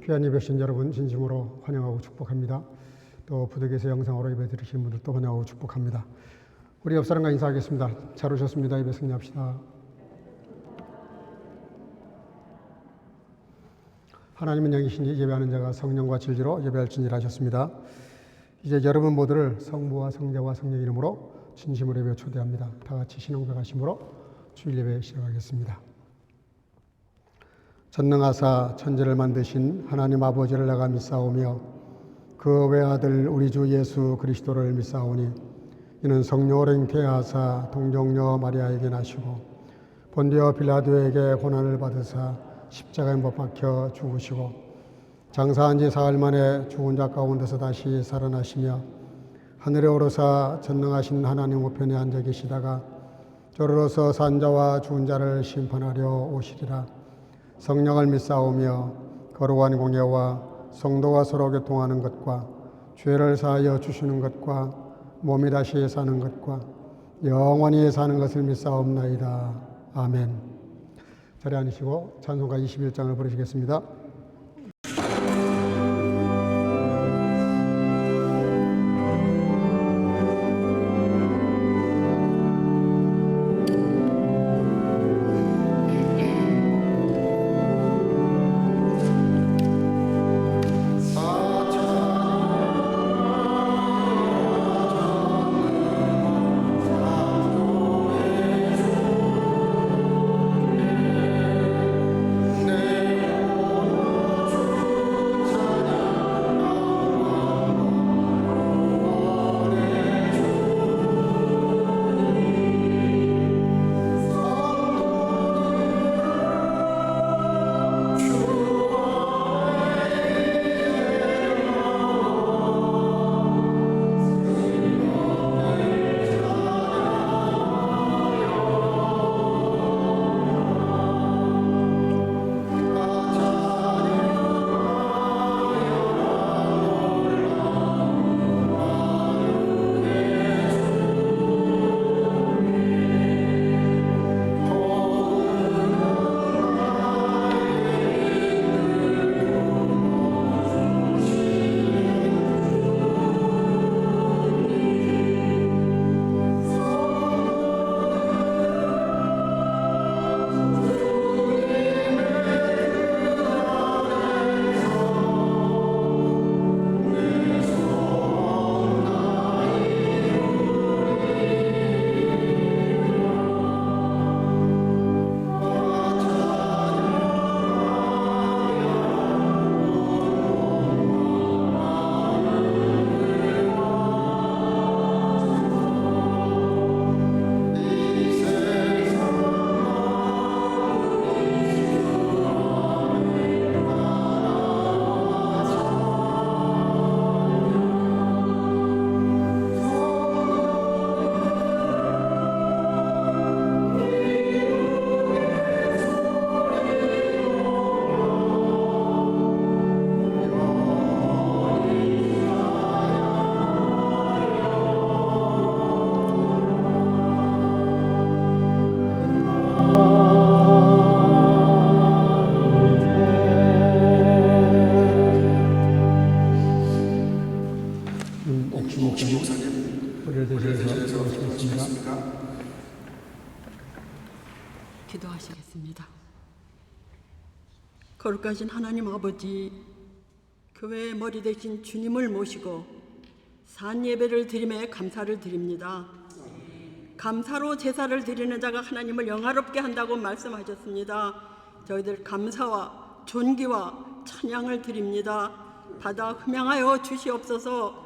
귀한 예배신 여러분 진심으로 환영하고 축복합니다. 또 부득이해서 영상으로 예배 드리시는 분들도 환영하고 축복합니다. 우리 옆 사람과 인사하겠습니다. 잘 오셨습니다. 예배 승리합시다. 하나님은 영이시니 예배하는 자가 성령과 진리로 예배할지니라 하셨습니다. 이제 여러분 모두를 성부와 성자와 성령 이름으로 진심으로 예배 초대합니다. 다 같이 신앙 고백하심으로 주일 예배 시작하겠습니다. 전능하사 천지를 만드신 하나님 아버지를 내가 믿사오며 그 외아들 우리 주 예수 그리스도를 믿사오니 이는 성령으로 잉태하사 동정녀 마리아에게 나시고 본디오 빌라도에게 고난을 받으사 십자가에 못 박혀 죽으시고 장사한 지 사흘 만에 죽은 자 가운데서 다시 살아나시며 하늘에 오르사 전능하신 하나님 우편에 앉아 계시다가 저로서 산 자와 죽은 자를 심판하려 오시리라. 성령을 믿사오며 거룩한 공예와 성도가 서로 교통하는 것과 죄를 사하여 주시는 것과 몸이 다시 사는 것과 영원히 사는 것을 믿사옵나이다. 아멘. 자리에 앉으시고 찬송가 21장을 부르시겠습니다. 기도하시겠습니다. 거룩하신 하나님 아버지, 교회의 머리 되신 주님을 모시고 산 예배를 드림에 감사를 드립니다. 감사로 제사를 드리는 자가 하나님을 영화롭게 한다고 말씀하셨습니다. 저희들 감사와 존귀와 찬양을 드립니다. 받아 흠양하여 주시옵소서.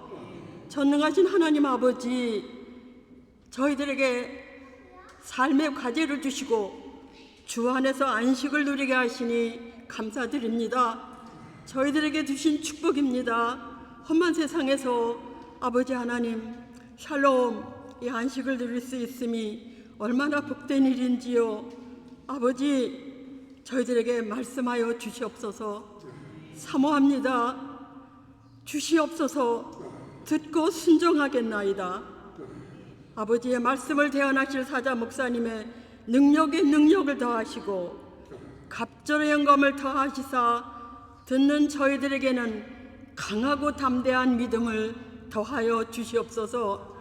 전능하신 하나님 아버지, 저희들에게 삶의 과제를 주시고 주 안에서 안식을 누리게 하시니 감사드립니다. 저희들에게 주신 축복입니다. 험한 세상에서 아버지 하나님 샬롬, 이 안식을 누릴 수 있음이 얼마나 복된 일인지요. 아버지, 저희들에게 말씀하여 주시옵소서. 사모합니다. 주시옵소서. 듣고 순종하겠나이다. 아버지의 말씀을 대언하실 사자 목사님의 능력에 능력을 더하시고 갑절의 영감을 더하시사 듣는 저희들에게는 강하고 담대한 믿음을 더하여 주시옵소서.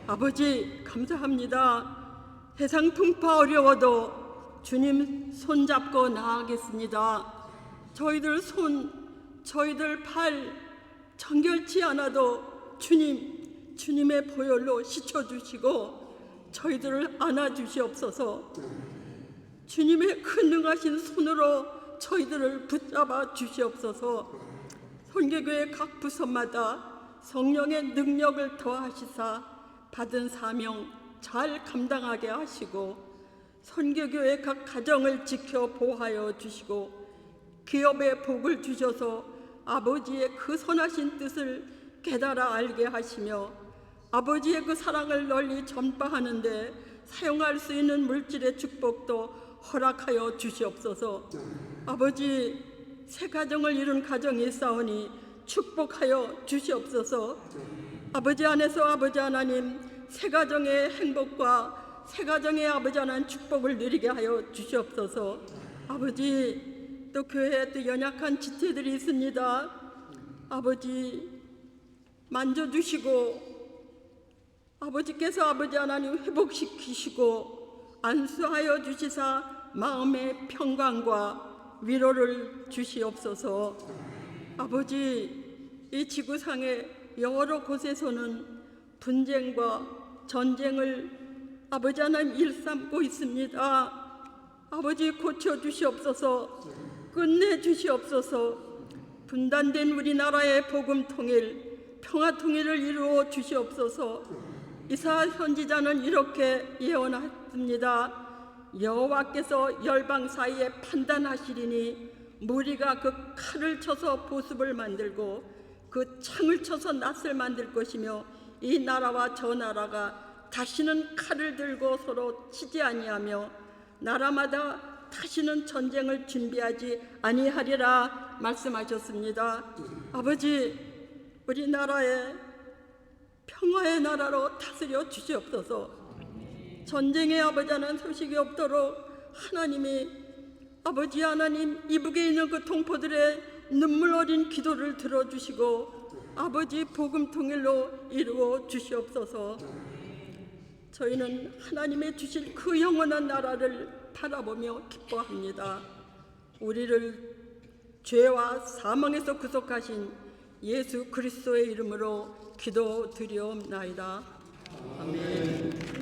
아버지 감사합니다. 세상 풍파 어려워도 주님 손잡고 나아가겠습니다. 저희들 손, 저희들 팔 정결치 않아도 주님의 보혈로 씻어주시고 저희들을 안아주시옵소서. 주님의 큰능하신 손으로 저희들을 붙잡아 주시옵소서. 선교교회 각 부서마다 성령의 능력을 더하시사 받은 사명 잘 감당하게 하시고 선교교회 각 가정을 지켜 보호하여 주시고 기업에 복을 주셔서 아버지의 그 선하신 뜻을 깨달아 알게 하시며 아버지의 그 사랑을 널리 전파하는데 사용할 수 있는 물질의 축복도 허락하여 주시옵소서. 아버지 새 가정을 이룬 가정이 있사오니 축복하여 주시옵소서. 아버지 안에서 아버지 하나님 새 가정의 행복과 새 가정의 아버지 하나님 축복을 누리게 하여 주시옵소서. 아버지 또 교회에 또 연약한 지체들이 있습니다. 아버지 만져주시고 아버지께서 아버지 하나님 회복시키시고 안수하여 주시사 마음의 평강과 위로를 주시옵소서. 아버지 이 지구상의 여러 곳에서는 분쟁과 전쟁을 아버지 하나님 일삼고 있습니다. 아버지 고쳐주시옵소서. 끝내주시옵소서. 분단된 우리나라의 복음 통일, 평화 통일을 이루어 주시옵소서. 이사야 선지자는 이렇게 예언했습니다. 여호와께서 열방 사이에 판단하시리니 무리가 그 칼을 쳐서 보습을 만들고 그 창을 쳐서 낫을 만들 것이며 이 나라와 저 나라가 다시는 칼을 들고 서로 치지 아니하며 나라마다 다시는 전쟁을 준비하지 아니하리라 말씀하셨습니다. 아버지 우리나라에 평화의 나라로 다스려 주시옵소서. 전쟁의 아버지 하나님 소식이 없도록 하나님이 아버지 하나님 이북에 있는 그 동포들의 눈물 어린 기도를 들어주시고 아버지 복음 통일로 이루어 주시옵소서. 저희는 하나님의 주실 그 영원한 나라를 바라보며 기뻐합니다. 우리를 죄와 사망에서 구속하신 예수 그리스도의 이름으로 기도드리옵나이다. 아멘.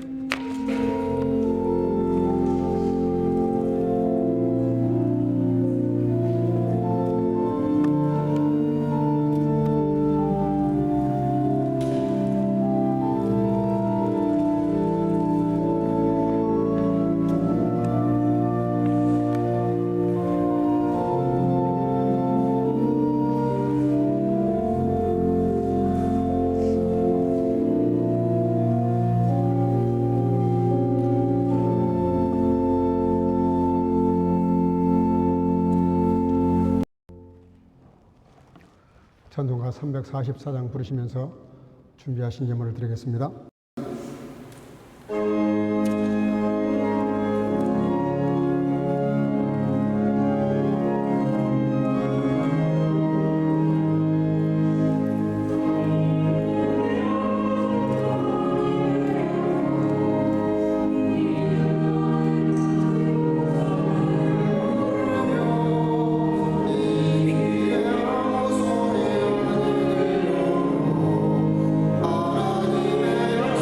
찬송가 344장 부르시면서 준비하신 예물을 드리겠습니다. 하나님의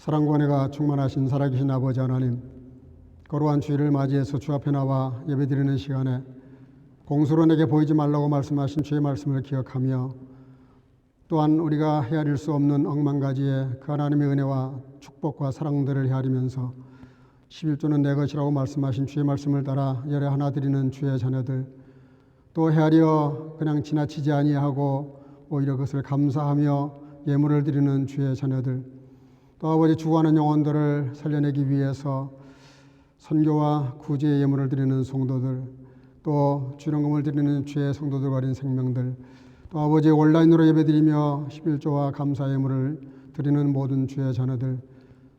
사랑과 은혜가 충만하신 살아계신 아버지 하나님, 거룩한 주일을 맞이해서 주 앞에 나와 예배드리는 시간에 공수로 내게 보이지 말라고 말씀하신 주의 말씀을 기억하며 또한 우리가 헤아릴 수 없는 억만 가지의 그 하나님의 은혜와 축복과 사랑들을 헤아리면서 11조는 내 것이라고 말씀하신 주의 말씀을 따라 열애 하나 드리는 주의 자녀들, 또 헤아려 그냥 지나치지 아니하고 오히려 그것을 감사하며 예물을 드리는 주의 자녀들, 또 아버지 죽어가는 영혼들을 살려내기 위해서 선교와 구제의 예물을 드리는 성도들, 또 주령금을 드리는 주의 성도들과 어린 생명들, 또 아버지 온라인으로 예배드리며 11조와 감사 예물을 드리는 모든 주의 자녀들,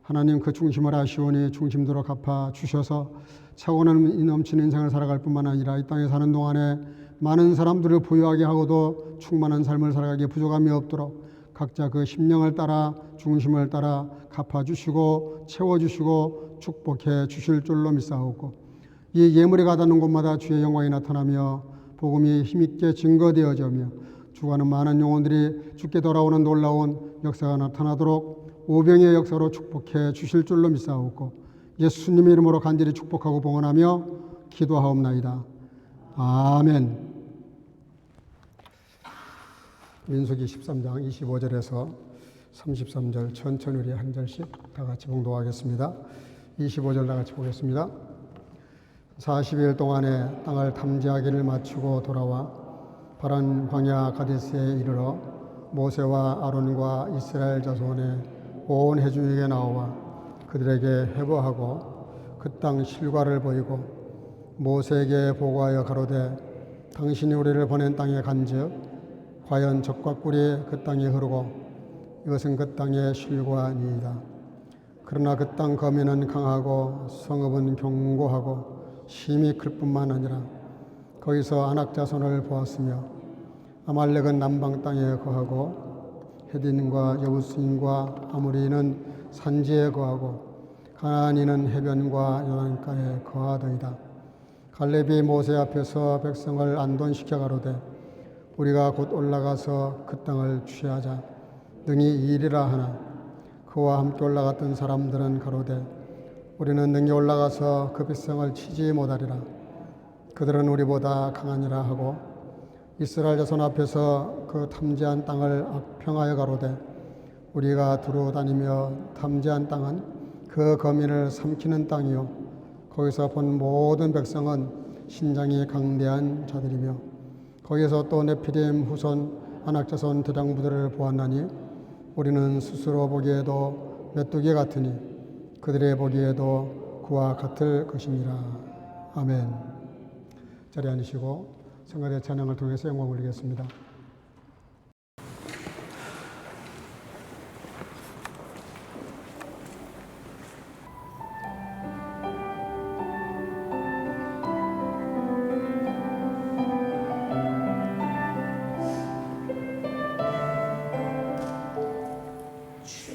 하나님 그 중심을 아시오니 중심대로 갚아 주셔서 차고는 넘치는 인생을 살아갈 뿐만 아니라 이 땅에 사는 동안에 많은 사람들을 부유하게 하고도 충만한 삶을 살아가기에 부족함이 없도록 각자 그 심령을 따라 중심을 따라 갚아주시고 채워주시고 축복해 주실 줄로 믿사옵고, 이 예물이 가닿는 곳마다 주의 영광이 나타나며 복음이 힘있게 증거되어지며 죽어가는 많은 영혼들이 주께 돌아오는 놀라운 역사가 나타나도록 오병의 역사로 축복해 주실 줄로 믿사옵고, 예수님의 이름으로 간절히 축복하고 봉헌하며 기도하옵나이다. 아멘. 민수기 13장 25절에서 33절 천천히 우리 한 절씩 다 같이 봉독하겠습니다. 25절 다 같이 보겠습니다. 40일 동안에 땅을 탐지하기를 마치고 돌아와 바란 광야 가데스에 이르러 모세와 아론과 이스라엘 자손의 온 회중에게 나와 그들에게 회보하고 그 땅 실과를 보이고 모세에게 보고하여 가로되 당신이 우리를 보낸 땅에 간즉 과연 젖과 꿀이 그 땅에 흐르고 이것은 그 땅의 실과니이다. 그러나 그 땅 거민은 강하고 성읍은 견고하고 심히 클 뿐만 아니라 거기서 아낙 자손을 보았으며 아말렉은 남방 땅에 거하고 헤딘과 여부스인과 아모리는 산지에 거하고 가나안인은 해변과 요단가에 거하더이다. 갈렙이 모세 앞에서 백성을 안돈시켜 가로되 우리가 곧 올라가서 그 땅을 취하자 능히 이리라 하나 그와 함께 올라갔던 사람들은 가로되 우리는 능히 올라가서 그 백성을 치지 못하리라. 그들은 우리보다 강하니라 하고 이스라엘 자손 앞에서 그 탐지한 땅을 악평하여 가로되 우리가 두루 다니며 탐지한 땅은 그 거민을 삼키는 땅이요 거기서 본 모든 백성은 신장이 강대한 자들이며 거기서 또 네피림 후손 아낙 자손 대장부들을 보았나니 우리는 스스로 보기에도 메뚜기 같으니 그들의 보기에도 그와 같을 것이니라. 아멘. 자리에 앉으시고 성가대 찬양을 통해서 영광 올리겠습니다. 주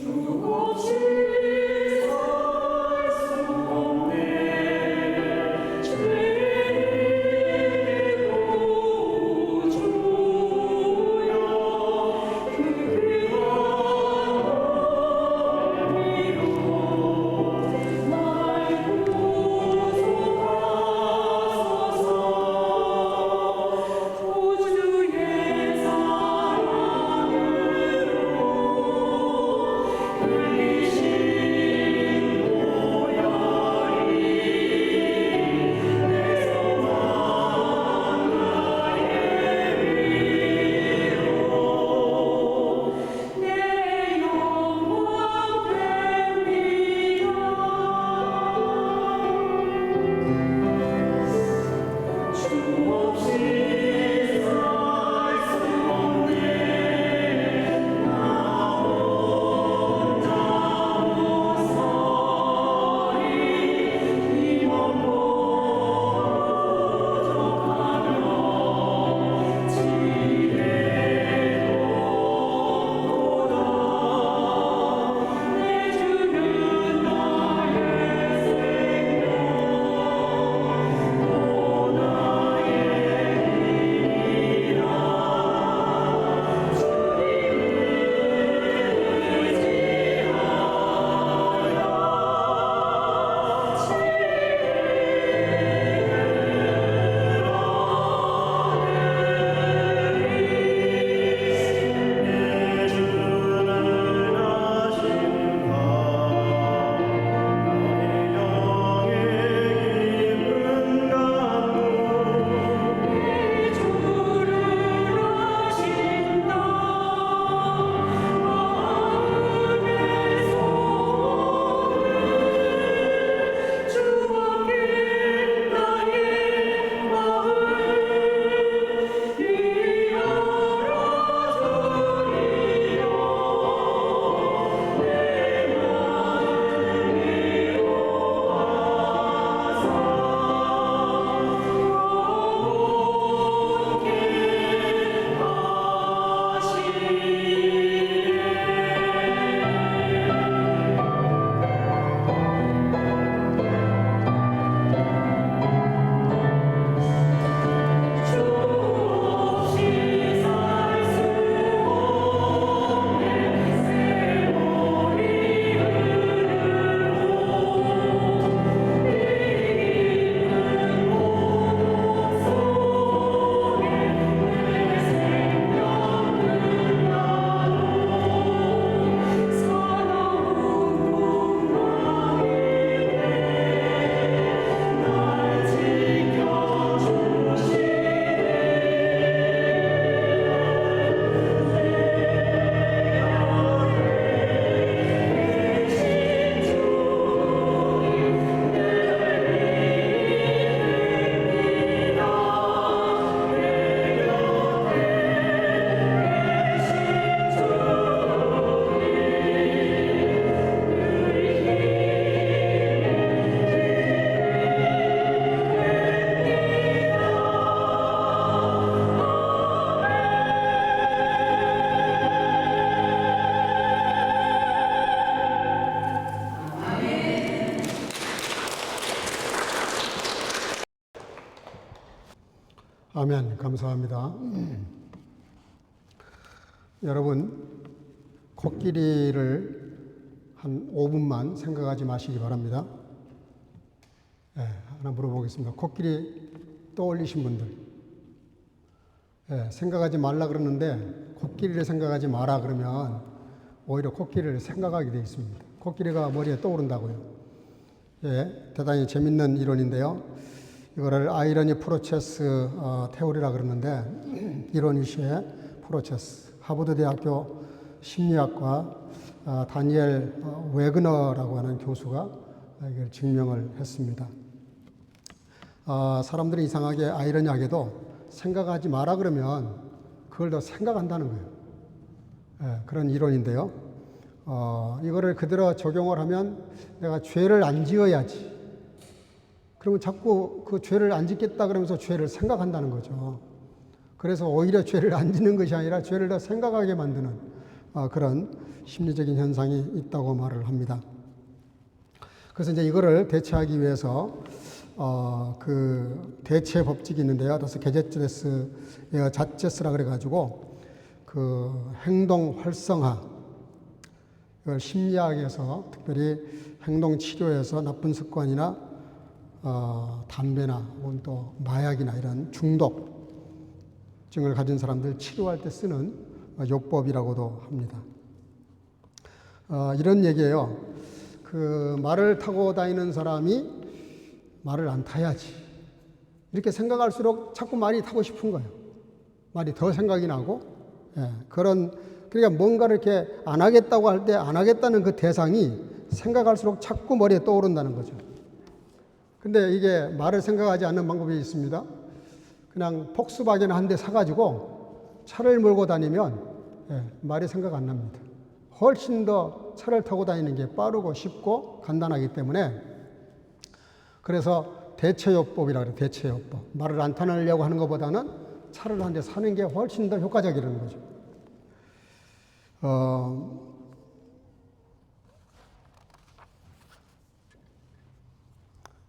아멘. 감사합니다. 여러분, 코끼리를 한 5분만 생각하지 마시기 바랍니다. 하나 물어보겠습니다. 코끼리 떠올리신 분들. 생각하지 말라 그러는데 코끼리를 생각하지 마라 그러면 오히려 코끼리를 생각하게 되어 있습니다. 코끼리가 머리에 떠오른다고요. 대단히 재밌는 이론인데요. 이거를 아이러니 프로세스 테오리라 그러는데 이론이시의 프로세스. 하버드 대학교 심리학과 다니엘 웨그너라고 하는 교수가 이걸 증명을 했습니다. 사람들이 이상하게 아이러니하게도 생각하지 마라 그러면 그걸 더 생각한다는 거예요. 그런 이론인데요. 이거를 그대로 적용을 하면 내가 죄를 안 지어야지. 그러면 자꾸 그 죄를 안 짓겠다 그러면서 죄를 생각한다는 거죠. 그래서 오히려 죄를 안 짓는 것이 아니라 죄를 더 생각하게 만드는 그런 심리적인 현상이 있다고 말을 합니다. 그래서 이제 이거를 대체하기 위해서 그 대체 법칙이 있는데요. 그래서 게제트레스 자체스라 그래가지고 그 행동 활성화, 이걸 심리학에서 특별히 행동 치료에서 나쁜 습관이나 담배나 혹은 또 마약이나 이런 중독증을 가진 사람들 치료할 때 쓰는 요법이라고도 합니다. 이런 얘기예요. 그 말을 타고 다니는 사람이 말을 안 타야지. 이렇게 생각할수록 자꾸 말이 타고 싶은 거예요. 말이 더 생각이 나고, 그러니까 뭔가를 이렇게 안 하겠다고 할 때 안 하겠다는 그 대상이 생각할수록 자꾸 머리에 떠오른다는 거죠. 근데 이게 말을 생각하지 않는 방법이 있습니다. 그냥 폭스바겐 한 대 사가지고 차를 몰고 다니면 말이 생각 안 납니다. 훨씬 더 차를 타고 다니는 게 빠르고 쉽고 간단하기 때문에 그래서 대체요법이라고 해요. 대체요법. 말을 안 타려고 하는 것보다는 차를 한 대 사는 게 훨씬 더 효과적이라는 거죠.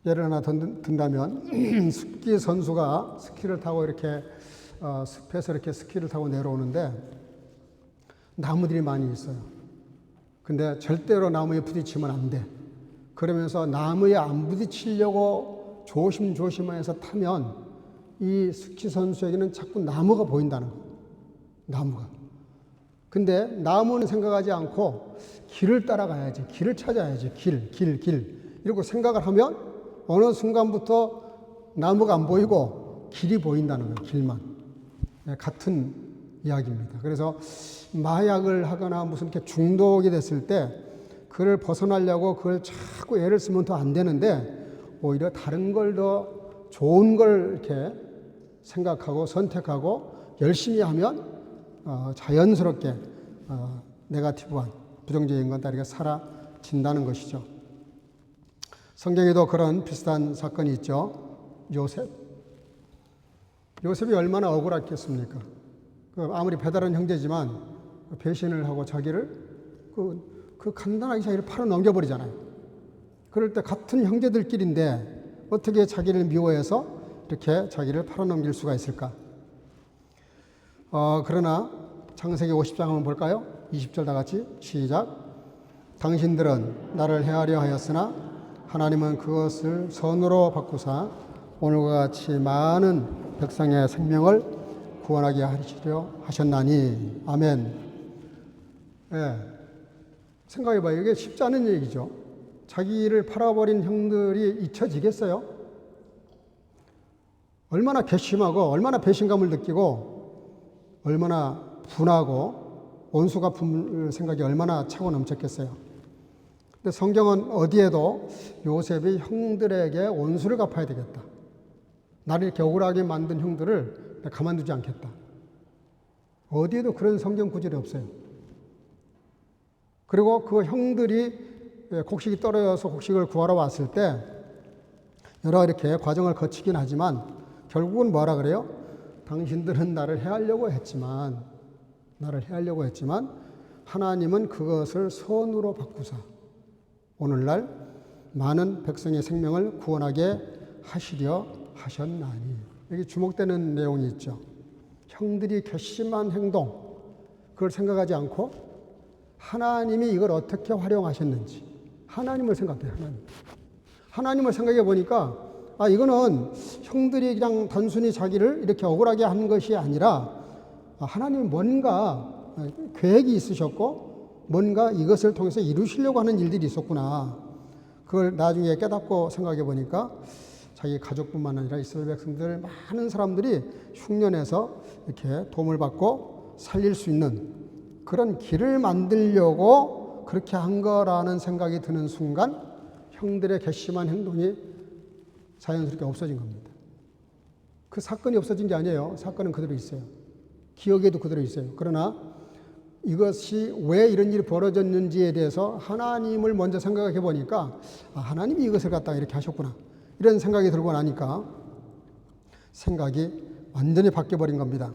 예를 하나 든다면 스키 선수가 스키를 타고 이렇게 숲에서 이렇게 스키를 타고 내려오는데 나무들이 많이 있어요. 근데 절대로 나무에 부딪히면 안 돼. 그러면서 나무에 안 부딪히려고 조심조심해서 타면 이 스키 선수에게는 자꾸 나무가 보인다는 거예요. 나무가. 근데 나무는 생각하지 않고 길을 따라가야지. 길을 찾아야지. 길. 이러고 생각을 하면 어느 순간부터 나무가 안 보이고 길이 보인다는 거예요. 길만. 같은 이야기입니다. 그래서 마약을 하거나 무슨 이렇게 중독이 됐을 때 그걸 벗어나려고 그걸 자꾸 애를 쓰면 더 안 되는데 오히려 다른 걸 더 좋은 걸 이렇게 생각하고 선택하고 열심히 하면 자연스럽게 네거티브한 부정적인 건 다 이렇게 사라진다는 것이죠. 성경에도 그런 비슷한 사건이 있죠. 요셉이 얼마나 억울했겠습니까? 아무리 배다른 형제지만 배신을 하고 자기를 그 간단하게 자기를 팔아 넘겨버리잖아요. 그럴 때 같은 형제들끼리인데 어떻게 자기를 미워해서 이렇게 자기를 팔아 넘길 수가 있을까? 그러나 창세기 50장 한번 볼까요? 20절 다 같이 시작. 당신들은 나를 헤아려 하였으나 하나님은 그것을 선으로 바꾸사 오늘과 같이 많은 백성의 생명을 구원하게 하시려 하셨나니. 아멘. 생각해봐요. 이게 쉽지 않은 얘기죠. 자기를 팔아버린 형들이 잊혀지겠어요? 얼마나 괘씸하고 얼마나 배신감을 느끼고 얼마나 분하고 원수가 품을 생각이 얼마나 차고 넘쳤겠어요. 근데 성경은 어디에도 요셉이 형들에게 원수를 갚아야 되겠다. 나를 이렇게 억울하게 만든 형들을 가만두지 않겠다. 어디에도 그런 성경 구절이 없어요. 그리고 그 형들이 곡식이 떨어져서 곡식을 구하러 왔을 때 여러 이렇게 과정을 거치긴 하지만 결국은 뭐라 그래요? 당신들은 나를 해하려고 했지만 하나님은 그것을 선으로 바꾸사 오늘날 많은 백성의 생명을 구원하게 하시려 하셨나니. 여기 주목되는 내용이 있죠. 형들이 괘씸한 행동, 그걸 생각하지 않고 하나님이 이걸 어떻게 활용하셨는지 하나님을 생각해요. 하나님을 생각해 보니까 이거는 형들이 그냥 단순히 자기를 이렇게 억울하게 한 것이 아니라 하나님이 뭔가 계획이 있으셨고 뭔가 이것을 통해서 이루시려고 하는 일들이 있었구나. 그걸 나중에 깨닫고 생각해 보니까 자기 가족뿐만 아니라 이스라엘 백성들 많은 사람들이 흉년에서 이렇게 도움을 받고 살릴 수 있는 그런 길을 만들려고 그렇게 한 거라는 생각이 드는 순간 형들의 괘씸한 행동이 자연스럽게 없어진 겁니다. 그 사건이 없어진 게 아니에요. 사건은 그대로 있어요. 기억에도 그대로 있어요. 그러나 이것이 왜 이런 일이 벌어졌는지에 대해서 하나님을 먼저 생각해 보니까 하나님이 이것을 갖다가 이렇게 하셨구나. 이런 생각이 들고 나니까 생각이 완전히 바뀌어버린 겁니다.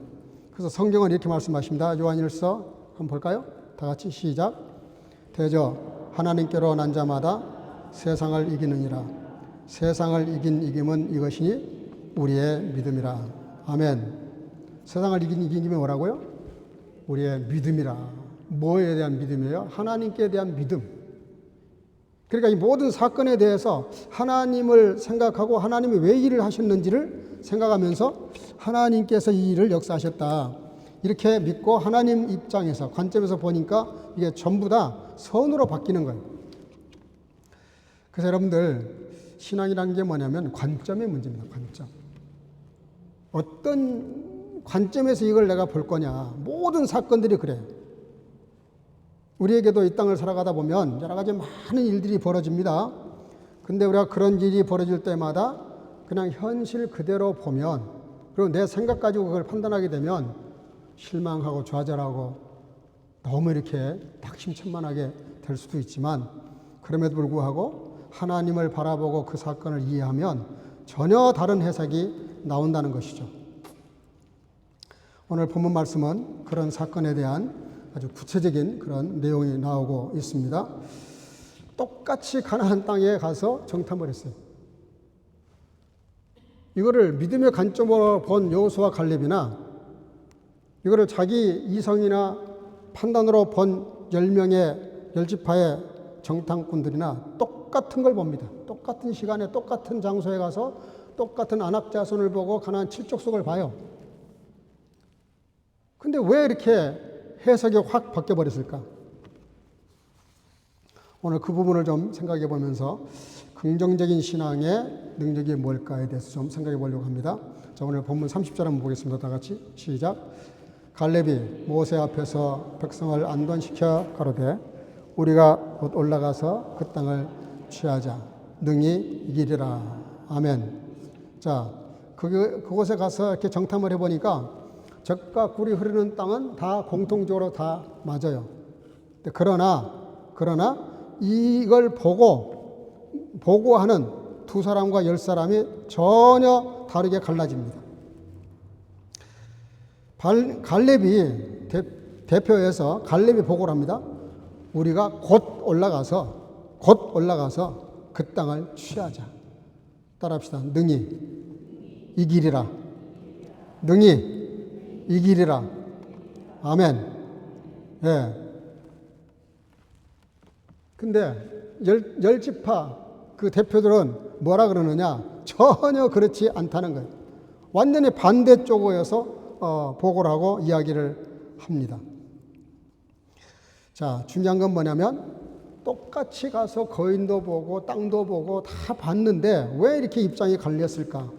그래서 성경은 이렇게 말씀하십니다. 요한일서 한번 볼까요? 다 같이 시작. 대저 하나님께로 난 자마다 세상을 이기느니라. 세상을 이긴 이김은 이것이니 우리의 믿음이라. 아멘. 세상을 이긴 이김이 뭐라고요? 우리의 믿음이라. 뭐에 대한 믿음이에요? 하나님께 대한 믿음. 그러니까 이 모든 사건에 대해서 하나님을 생각하고 하나님이 왜 일을 하셨는지를 생각하면서 하나님께서 이 일을 역사하셨다. 이렇게 믿고 하나님 입장에서 관점에서 보니까 이게 전부 다 선으로 바뀌는 거예요. 그래서 여러분들 신앙이라는 게 뭐냐면 관점의 문제입니다. 관점. 어떤 관점에서 이걸 내가 볼 거냐. 모든 사건들이 그래요. 우리에게도 이 땅을 살아가다 보면 여러 가지 많은 일들이 벌어집니다. 근데 우리가 그런 일이 벌어질 때마다 그냥 현실 그대로 보면 그리고 내 생각 가지고 그걸 판단하게 되면 실망하고 좌절하고 너무 이렇게 박심천만하게 될 수도 있지만 그럼에도 불구하고 하나님을 바라보고 그 사건을 이해하면 전혀 다른 해석이 나온다는 것이죠. 오늘 본문 말씀은 그런 사건에 대한 아주 구체적인 그런 내용이 나오고 있습니다. 똑같이 가나안 땅에 가서 정탐을 했어요. 이거를 믿음의 관점으로 본 여호수아 갈렙이나 이거를 자기 이성이나 판단으로 본 10명의 10지파의 정탐꾼들이나 똑같은 걸 봅니다. 똑같은 시간에 똑같은 장소에 가서 똑같은 안악자손을 보고 가나안 칠족속을 봐요. 근데 왜 이렇게 해석이 확 바뀌어버렸을까? 오늘 그 부분을 좀 생각해 보면서 긍정적인 신앙의 능력이 뭘까에 대해서 좀 생각해 보려고 합니다. 자, 오늘 본문 30절 한번 보겠습니다. 다 같이 시작. 갈렙이 모세 앞에서 백성을 안돈시켜 가로되 우리가 곧 올라가서 그 땅을 취하자. 능히 이기리라. 아멘. 자, 그곳에 가서 이렇게 정탐을 해보니까 젖과 꿀이 흐르는 땅은 다 공통적으로 다 맞아요. 그러나 이걸 보고하는 두 사람과 10사람이 전혀 다르게 갈라집니다. 갈렙이 대표해서 갈렙이 보고를 합니다. 우리가 곧 올라가서 그 땅을 취하자. 따라합시다. 능히 이기리라. 능히 이기리라. 아멘. 예. 근데 열 지파 그 대표들은 뭐라 그러느냐? 전혀 그렇지 않다는 거예요. 완전히 반대쪽에서 보고를 하고 이야기를 합니다. 자, 중요한 건 뭐냐면 똑같이 가서 거인도 보고 땅도 보고 다 봤는데 왜 이렇게 입장이 갈렸을까?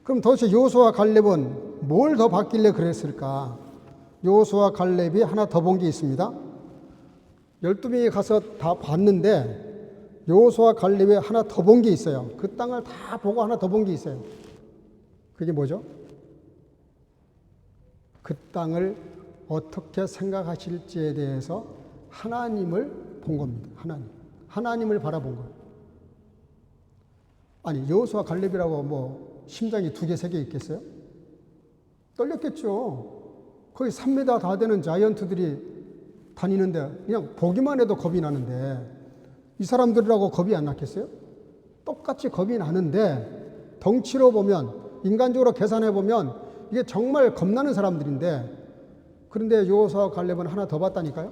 그럼 도대체 여호수아 갈렙은 뭘 더 봤길래 그랬을까? 여호수아 갈렙이 하나 더 본 게 있습니다. 12명이 가서 다 봤는데 여호수아 갈렙이 하나 더 본 게 있어요. 그 땅을 다 보고 하나 더 본 게 있어요. 그게 뭐죠? 그 땅을 어떻게 생각하실지에 대해서 하나님을 본 겁니다. 하나님을 바라본 거예요. 아니 여호수아 갈렙이라고 뭐 심장이 2개, 3개 있겠어요? 떨렸겠죠. 거의 3m 다 되는 자이언트들이 다니는데 그냥 보기만 해도 겁이 나는데 이 사람들이라고 겁이 안 났겠어요? 똑같이 겁이 나는데 덩치로 보면 인간적으로 계산해 보면 이게 정말 겁나는 사람들인데, 그런데 여호수아와 갈렙은 하나 더 봤다니까요.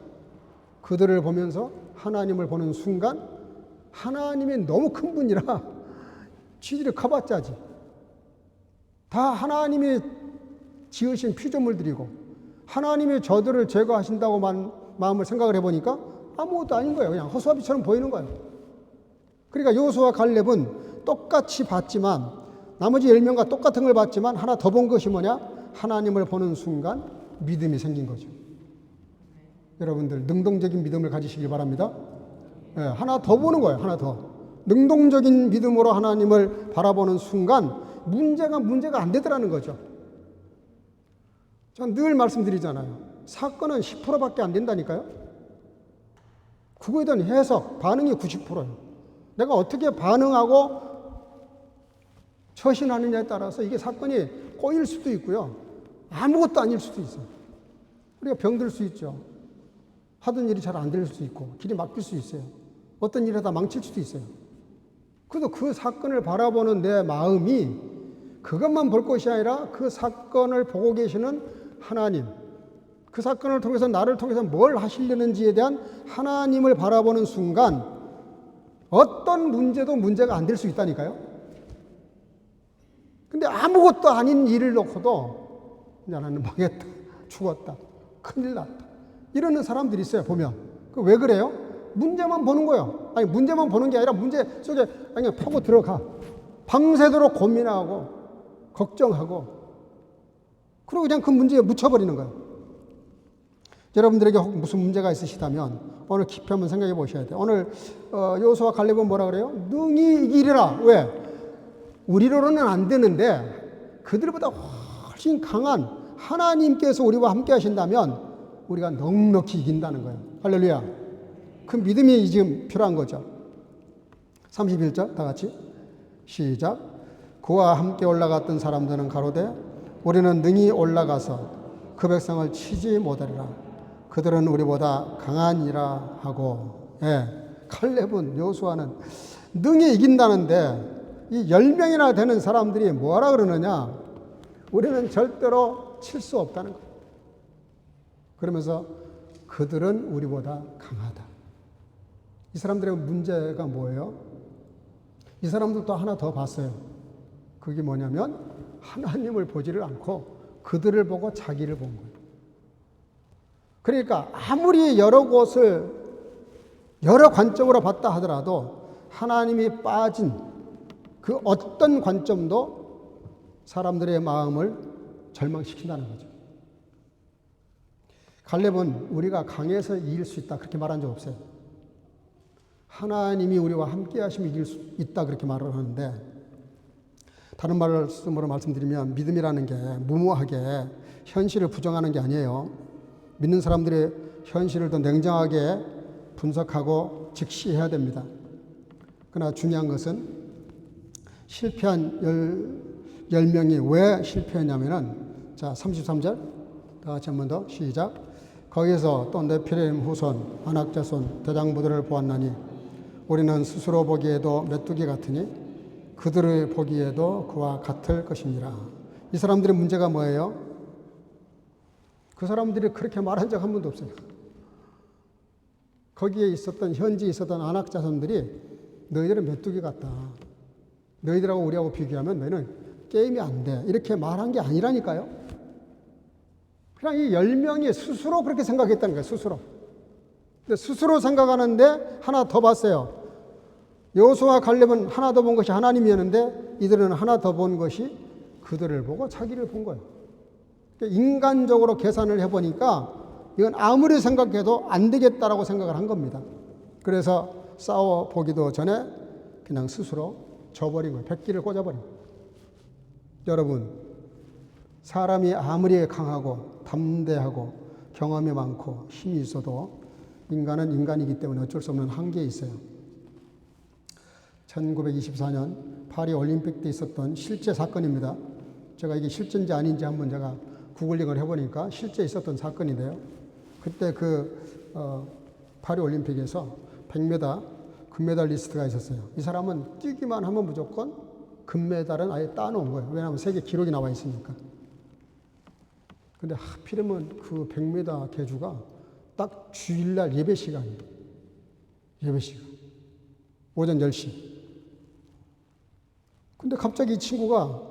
그들을 보면서 하나님을 보는 순간 하나님이 너무 큰 분이라 지들이 커봤자지. 다 하나님이 지으신 피조물들이고 하나님이 저들을 제거하신다고 마음을 생각을 해보니까 아무것도 아닌 거예요. 그냥 허수아비처럼 보이는 거예요. 그러니까 여호수아와 갈렙은 똑같이 봤지만, 나머지 10명과 똑같은 걸 봤지만 하나 더 본 것이 뭐냐? 하나님을 보는 순간 믿음이 생긴 거죠. 여러분들 능동적인 믿음을 가지시길 바랍니다. 하나 더 보는 거예요. 하나 더. 능동적인 믿음으로 하나님을 바라보는 순간 문제가 안 되더라는 거죠. 전 늘 말씀드리잖아요. 사건은 10%밖에 안 된다니까요. 그거에 대한 해석, 반응이 90%예요. 내가 어떻게 반응하고 처신하느냐에 따라서 이게 사건이 꼬일 수도 있고요. 아무것도 아닐 수도 있어요. 우리가 병들 수 있죠. 하던 일이 잘 안 될 수도 있고 길이 막힐 수 있어요. 어떤 일이 다 망칠 수도 있어요. 그래도 그 사건을 바라보는 내 마음이 그것만 볼 것이 아니라 그 사건을 보고 계시는 하나님, 그 사건을 통해서 나를 통해서 뭘 하시려는지에 대한 하나님을 바라보는 순간 어떤 문제도 문제가 안 될 수 있다니까요. 근데 아무것도 아닌 일을 놓고도 나는 망했다, 죽었다, 큰일 났다 이러는 사람들이 있어요. 보면 왜 그래요? 문제만 보는 거예요. 아니 문제만 보는 게 아니라 문제 속에 그냥 파고 들어가 밤새도록 고민하고 걱정하고 그리고 그냥 그 문제에 묻혀버리는 거예요. 여러분들에게 무슨 문제가 있으시다면 오늘 깊이 한번 생각해 보셔야 돼요. 오늘 여호수아와 갈렙은 뭐라 그래요? 능히 이기리라. 왜? 우리로는 안 되는데 그들보다 훨씬 강한 하나님께서 우리와 함께 하신다면 우리가 넉넉히 이긴다는 거예요. 할렐루야. 그 믿음이 지금 필요한 거죠. 31절 다 같이 시작. 그와 함께 올라갔던 사람들은 가로되 우리는 능히 올라가서 그 백성을 치지 못하리라. 그들은 우리보다 강하니라 하고. 갈렙은 여호수아는 능히 이긴다는데 이 10명이나 되는 사람들이 뭐라 그러느냐? 우리는 절대로 칠 수 없다는 거예요. 그러면서 그들은 우리보다 강하다. 이 사람들의 문제가 뭐예요? 이 사람들도 하나 더 봤어요. 그게 뭐냐면 하나님을 보지를 않고 그들을 보고 자기를 본 거예요. 그러니까 아무리 여러 곳을 여러 관점으로 봤다 하더라도 하나님이 빠진 그 어떤 관점도 사람들의 마음을 절망시킨다는 거죠. 갈렙은 우리가 강해서 이길 수 있다 그렇게 말한 적 없어요. 하나님이 우리와 함께 하시면 이길 수 있다 그렇게 말을 하는데, 다른 말씀으로 말씀드리면 믿음이라는 게 무모하게 현실을 부정하는 게 아니에요. 믿는 사람들의 현실을 더 냉정하게 분석하고 직시해야 됩니다. 그러나 중요한 것은 실패한 10명이 왜 실패했냐면은, 자 33절 다 같이 한 번 더 시작. 거기서 또 네피림 후손 아낙자손 대장부들을 보았나니 우리는 스스로 보기에도 메뚜기 같으니 그들을 보기에도 그와 같을 것이니라. 이 사람들의 문제가 뭐예요? 그 사람들이 그렇게 말한 적 한 번도 없어요. 거기에 있었던 현지에 있었던 아낙자손들이 너희들은 메뚜기 같다. 너희들하고 우리하고 비교하면 너희는 게임이 안 돼. 이렇게 말한 게 아니라니까요. 그냥 이 10명이 스스로 그렇게 생각했다는 거예요. 스스로. 근데 스스로 생각하는데 하나 더 봤어요. 여호수아와 갈렙은 하나 더 본 것이 하나님이었는데 이들은 하나 더 본 것이 그들을 보고 자기를 본 거예요. 그러니까 인간적으로 계산을 해보니까 이건 아무리 생각해도 안 되겠다라고 생각을 한 겁니다. 그래서 싸워보기도 전에 그냥 스스로 져버린 거예요. 백기를 꽂아버린 거예요. 여러분, 사람이 아무리 강하고 담대하고 경험이 많고 힘이 있어도 인간은 인간이기 때문에 어쩔 수 없는 한계에 있어요. 1924년 파리 올림픽 때 있었던 실제 사건입니다. 제가 이게 실제인지 아닌지 한번 제가 구글링을 해보니까 실제 있었던 사건인데요. 그때 파리 올림픽에서 100m 금메달리스트가 있었어요. 이 사람은 뛰기만 하면 무조건 금메달은 아예 따놓은 거예요. 왜냐하면 세계 기록이 나와 있으니까. 근데 하필이면 그 100m 계주가 딱 주일날 예배 시간이에요. 예배 시간. 오전 10시. 근데 갑자기 이 친구가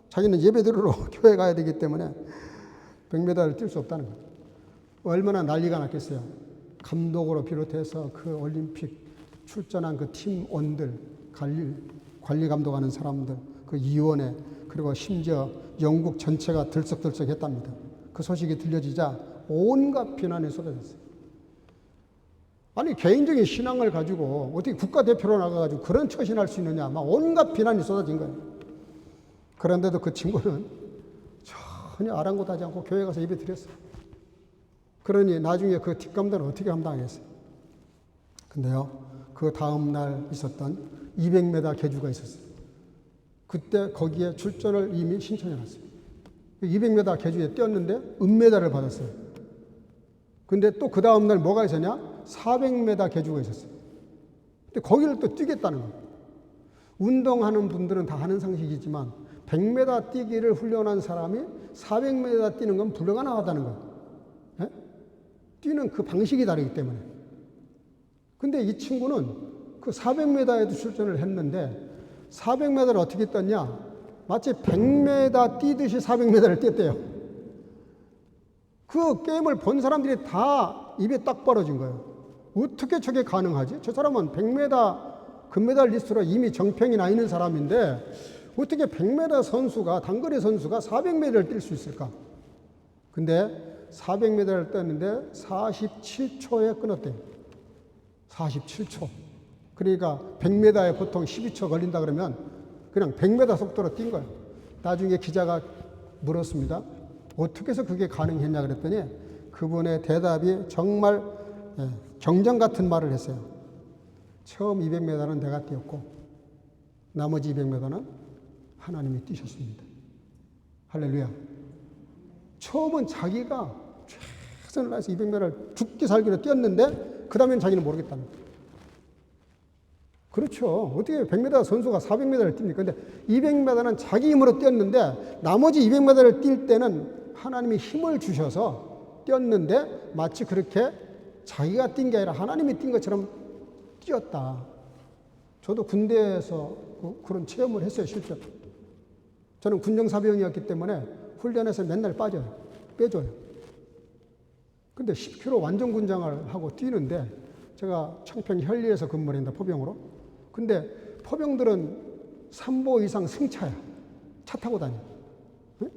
자기는 예배 들으러 교회 가야 되기 때문에 100m를 뛸 수 없다는 거예요. 얼마나 난리가 났겠어요. 감독으로 비롯해서 그 올림픽 출전한 그 팀원들, 관리 감독하는 사람들, 그 위원회, 그리고 심지어 영국 전체가 들썩들썩했답니다. 그 소식이 들려지자 온갖 비난이 쏟아졌어요. 아니 개인적인 신앙을 가지고 어떻게 국가대표로 나가가지고 그런 처신할 수 있느냐, 막 온갖 비난이 쏟아진 거예요. 그런데도 그 친구는 전혀 아랑곳하지 않고 교회 가서 예배 드렸어요. 그러니 나중에 그 뒷감당을 어떻게 감당했어요? 근데요, 그 다음날 있었던 200m 계주가 있었어요. 그때 거기에 출전을 이미 신청해놨어요. 200m 계주에 뛰었는데 은메달을 받았어요. 근데 또 그 다음날 뭐가 있었냐? 400m 계주가 있었어요. 근데 거기를 또 뛰겠다는 거예요. 운동하는 분들은 다 하는 상식이지만 100m 뛰기를 훈련한 사람이 400m 뛰는 건 불가능하다는 거예요. 네? 뛰는 그 방식이 다르기 때문에. 근데 이 친구는 그 400m에도 출전을 했는데 400m를 어떻게 뛰었냐? 마치 100m 뛰듯이 400m를 뛰었대요. 그 게임을 본 사람들이 다 입에 딱 벌어진 거예요. 어떻게 저게 가능하지? 저 사람은 100m 금메달리스트로 이미 정평이 나 있는 사람인데 어떻게 100m 선수가, 단거리 선수가 400m를 뛸 수 있을까? 근데 400m를 뛰었는데 47초에 끊었대요. 47초. 그러니까 100m에 보통 12초 걸린다 그러면 그냥 100m 속도로 뛴 거예요. 나중에 기자가 물었습니다. 어떻게 해서 그게 가능했냐 그랬더니 그분의 대답이 정말 경전 같은 말을 했어요. 처음 200m는 내가 뛰었고 나머지 200m는 하나님이 뛰셨습니다. 할렐루야. 처음은 자기가 최선을 다해서 200m를 죽기 살기로 뛰었는데 그 다음엔 자기는 모르겠다는 거예요. 그렇죠. 어떻게 100m 선수가 400m를 뜁니까? 근데 200m는 자기 힘으로 뛰었는데 나머지 200m를 뛸 때는 하나님이 힘을 주셔서 뛰었는데 마치 그렇게 자기가 뛴 게 아니라 하나님이 뛴 것처럼 뛰었다. 저도 군대에서 그런 체험을 했어요, 실제로. 저는 군정사병이었기 때문에 훈련에서 맨날 빼줘요. 근데 10km 완전 군장을 하고 뛰는데 제가 청평 현리에서 근무를 했는데 포병으로. 근데 포병들은 3보 이상 승차야. 차 타고 다녀. 응?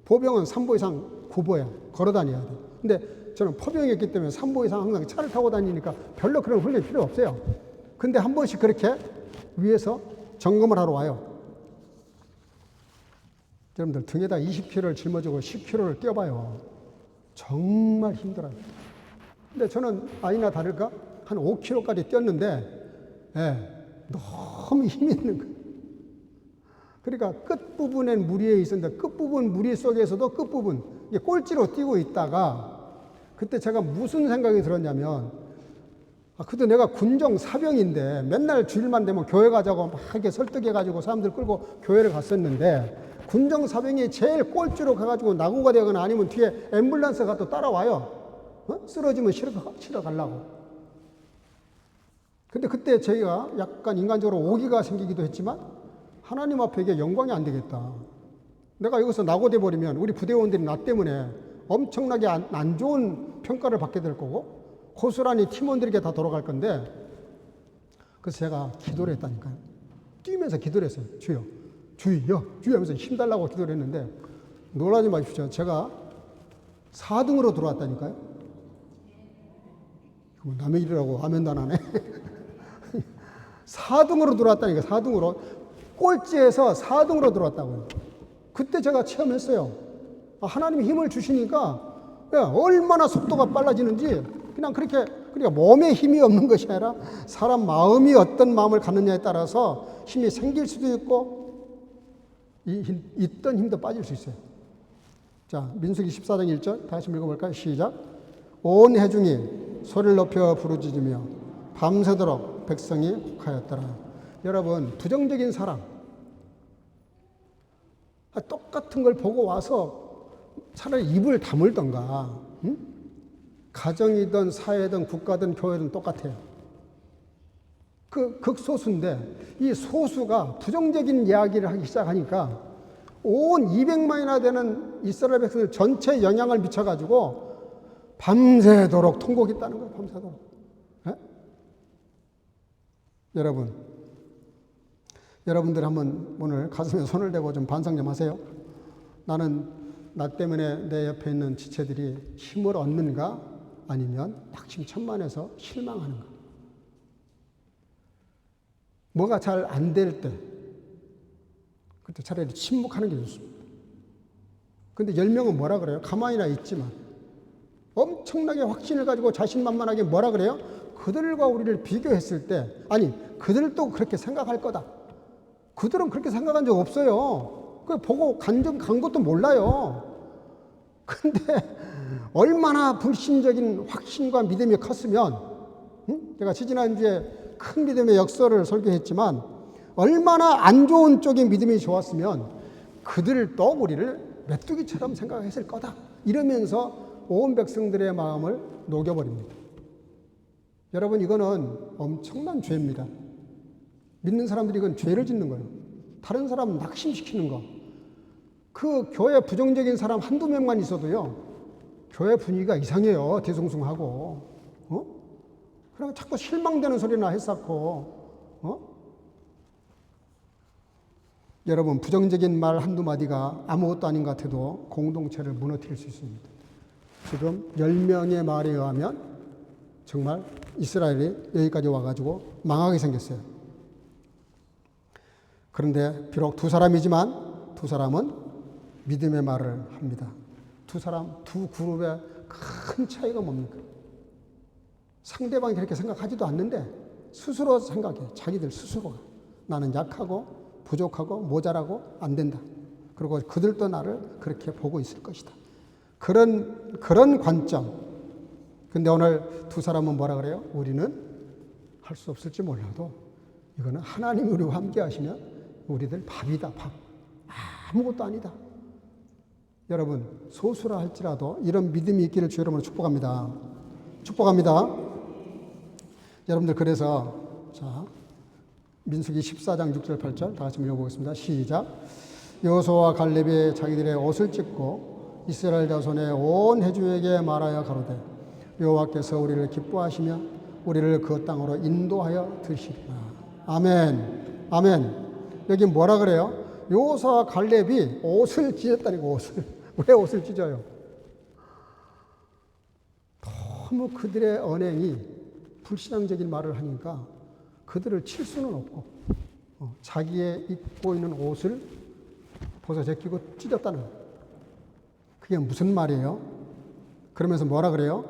보병은 3보 이상 구보야. 걸어 다녀야 돼. 근데 저는 포병이었기 때문에 3보 이상 항상 차를 타고 다니니까 별로 그런 훈련이 필요 없어요. 근데 한 번씩 그렇게 위에서 점검을 하러 와요. 여러분들 등에다 20kg를 짊어지고 10km를 뛰어봐요. 정말 힘들어요. 근데 저는 아니나 다를까 한 5km까지 뛰었는데 너무 힘이 있는 거예요. 그러니까 끝부분엔 무리에 있었는데 끝부분 무리 속에서도 끝부분 꼴찌로 뛰고 있다가 그때 제가 무슨 생각이 들었냐면 그때 내가 군정 사병인데 맨날 주일만 되면 교회 가자고 막 이렇게 설득해가지고 사람들 끌고 교회를 갔었는데 군정 사병이 제일 꼴찌로 가가지고 낙오가 되거나 아니면 뒤에 앰뷸런스가 또 따라와요. 쓰러지면 실어 가려고. 근데 그때 저희가 약간 인간적으로 오기가 생기기도 했지만 하나님 앞에 이게 영광이 안 되겠다. 내가 여기서 낙오돼 버리면 우리 부대원들이 나 때문에 엄청나게 안 좋은 평가를 받게 될 거고 고스란히 팀원들에게 다 돌아갈 건데 그래서 제가 기도를 했다니까요. 뛰면서 기도를 했어요. 주여 하면서 힘달라고 기도를 했는데 놀라지 마십시오. 제가 4등으로 들어왔다니까요. 남의 일이라고 아멘도 안 하네. 4등으로 들어왔다니까. 4등으로 꼴찌에서 4등으로 들어왔다고요. 그때 제가 체험했어요. 하나님이 힘을 주시니까 얼마나 속도가 빨라지는지 그냥 그렇게 그러니까 몸에 힘이 없는 것이 아니라 사람 마음이 어떤 마음을 갖느냐에 따라서 힘이 생길 수도 있고 있던 힘도 빠질 수 있어요. 자, 민수기 14장 1절 다시 읽어볼까요? 시작. 온 회중이 소리를 높여 부르짖으며 밤새도록 백성이 곡하였더라. 여러분, 부정적인 사람, 똑같은 걸 보고 와서 차라리 입을 다물던가. 응? 가정이든 사회든 국가든 교회든 똑같아요. 그 극소수인데 이 소수가 부정적인 이야기를 하기 시작하니까 온 200만이나 되는 이스라엘 백성들 전체에 영향을 미쳐가지고 밤새도록 통곡했다는 거예요. 밤새도록. 예? 여러분들 한번 오늘 가슴에 손을 대고 좀 반성 좀 하세요. 나는 나 때문에 내 옆에 있는 지체들이 힘을 얻는가 아니면 낙심천만해서 실망하는가. 뭐가 잘 안 될 때 그때 차라리 침묵하는 게 좋습니다. 근데 10명은 뭐라 그래요? 가만히나 있지만 엄청나게 확신을 가지고 자신만만하게 뭐라 그래요? 그들과 우리를 비교했을 때 아니 그들도 그렇게 생각할 거다. 그들은 그렇게 생각한 적 없어요. 그 보고 간 것도 몰라요. 근데 얼마나 불신적인 확신과 믿음이 컸으면 제가 지지난주에 큰 믿음의 역설을 설교했지만 얼마나 안 좋은 쪽의 믿음이 좋았으면 그들도 우리를 메뚜기처럼 생각했을 거다. 이러면서 온 백성들의 마음을 녹여버립니다. 여러분 이거는 엄청난 죄입니다. 믿는 사람들이 이건 죄를 짓는 거예요. 다른 사람 낙심시키는 거. 그 교회 부정적인 사람 한두 명만 있어도요. 교회 분위기가 이상해요. 뒤숭숭하고. 그러면 자꾸 실망되는 소리나 했었고. 여러분 부정적인 말 한두 마디가 아무것도 아닌 것 같아도 공동체를 무너뜨릴 수 있습니다. 지금 10명의 말에 의하면 정말 이스라엘이 여기까지 와가지고 망하게 생겼어요. 그런데 비록 두 사람이지만 두 사람은 믿음의 말을 합니다. 두 그룹의 큰 차이가 뭡니까? 상대방이 그렇게 생각하지도 않는데 스스로 생각해. 자기들 스스로가. 나는 약하고 부족하고 모자라고 안 된다. 그리고 그들도 나를 그렇게 보고 있을 것이다. 그런 관점. 근데 오늘 두 사람은 뭐라 그래요? 우리는 할 수 없을지 몰라도 이거는 하나님이 우리와 함께 하시면 우리들 밥이다, 밥. 아무것도 아니다. 여러분, 소수라 할지라도 이런 믿음이 있기를 주 여러분을 축복합니다. 축복합니다. 여러분들 그래서 자 민수기 14장 6절 8절 다 같이 읽어보겠습니다. 시작. 여호수아와 갈렙이 자기들의 옷을 찢고 이스라엘 자손의 온 회중에게 말하여 가로되 여호와께서 우리를 기뻐하시며 우리를 그 땅으로 인도하여 드시리라. 아멘. 아멘. 여기 뭐라 그래요? 여호수아와 갈렙이 옷을 찢었다니까. 옷을. 왜 옷을 찢어요? 너무 그들의 언행이 불신앙적인 말을 하니까 그들을 칠 수는 없고 자기의 입고 있는 옷을 벗어 제끼고 찢었다는 거예요. 그게 무슨 말이에요? 그러면서 뭐라 그래요?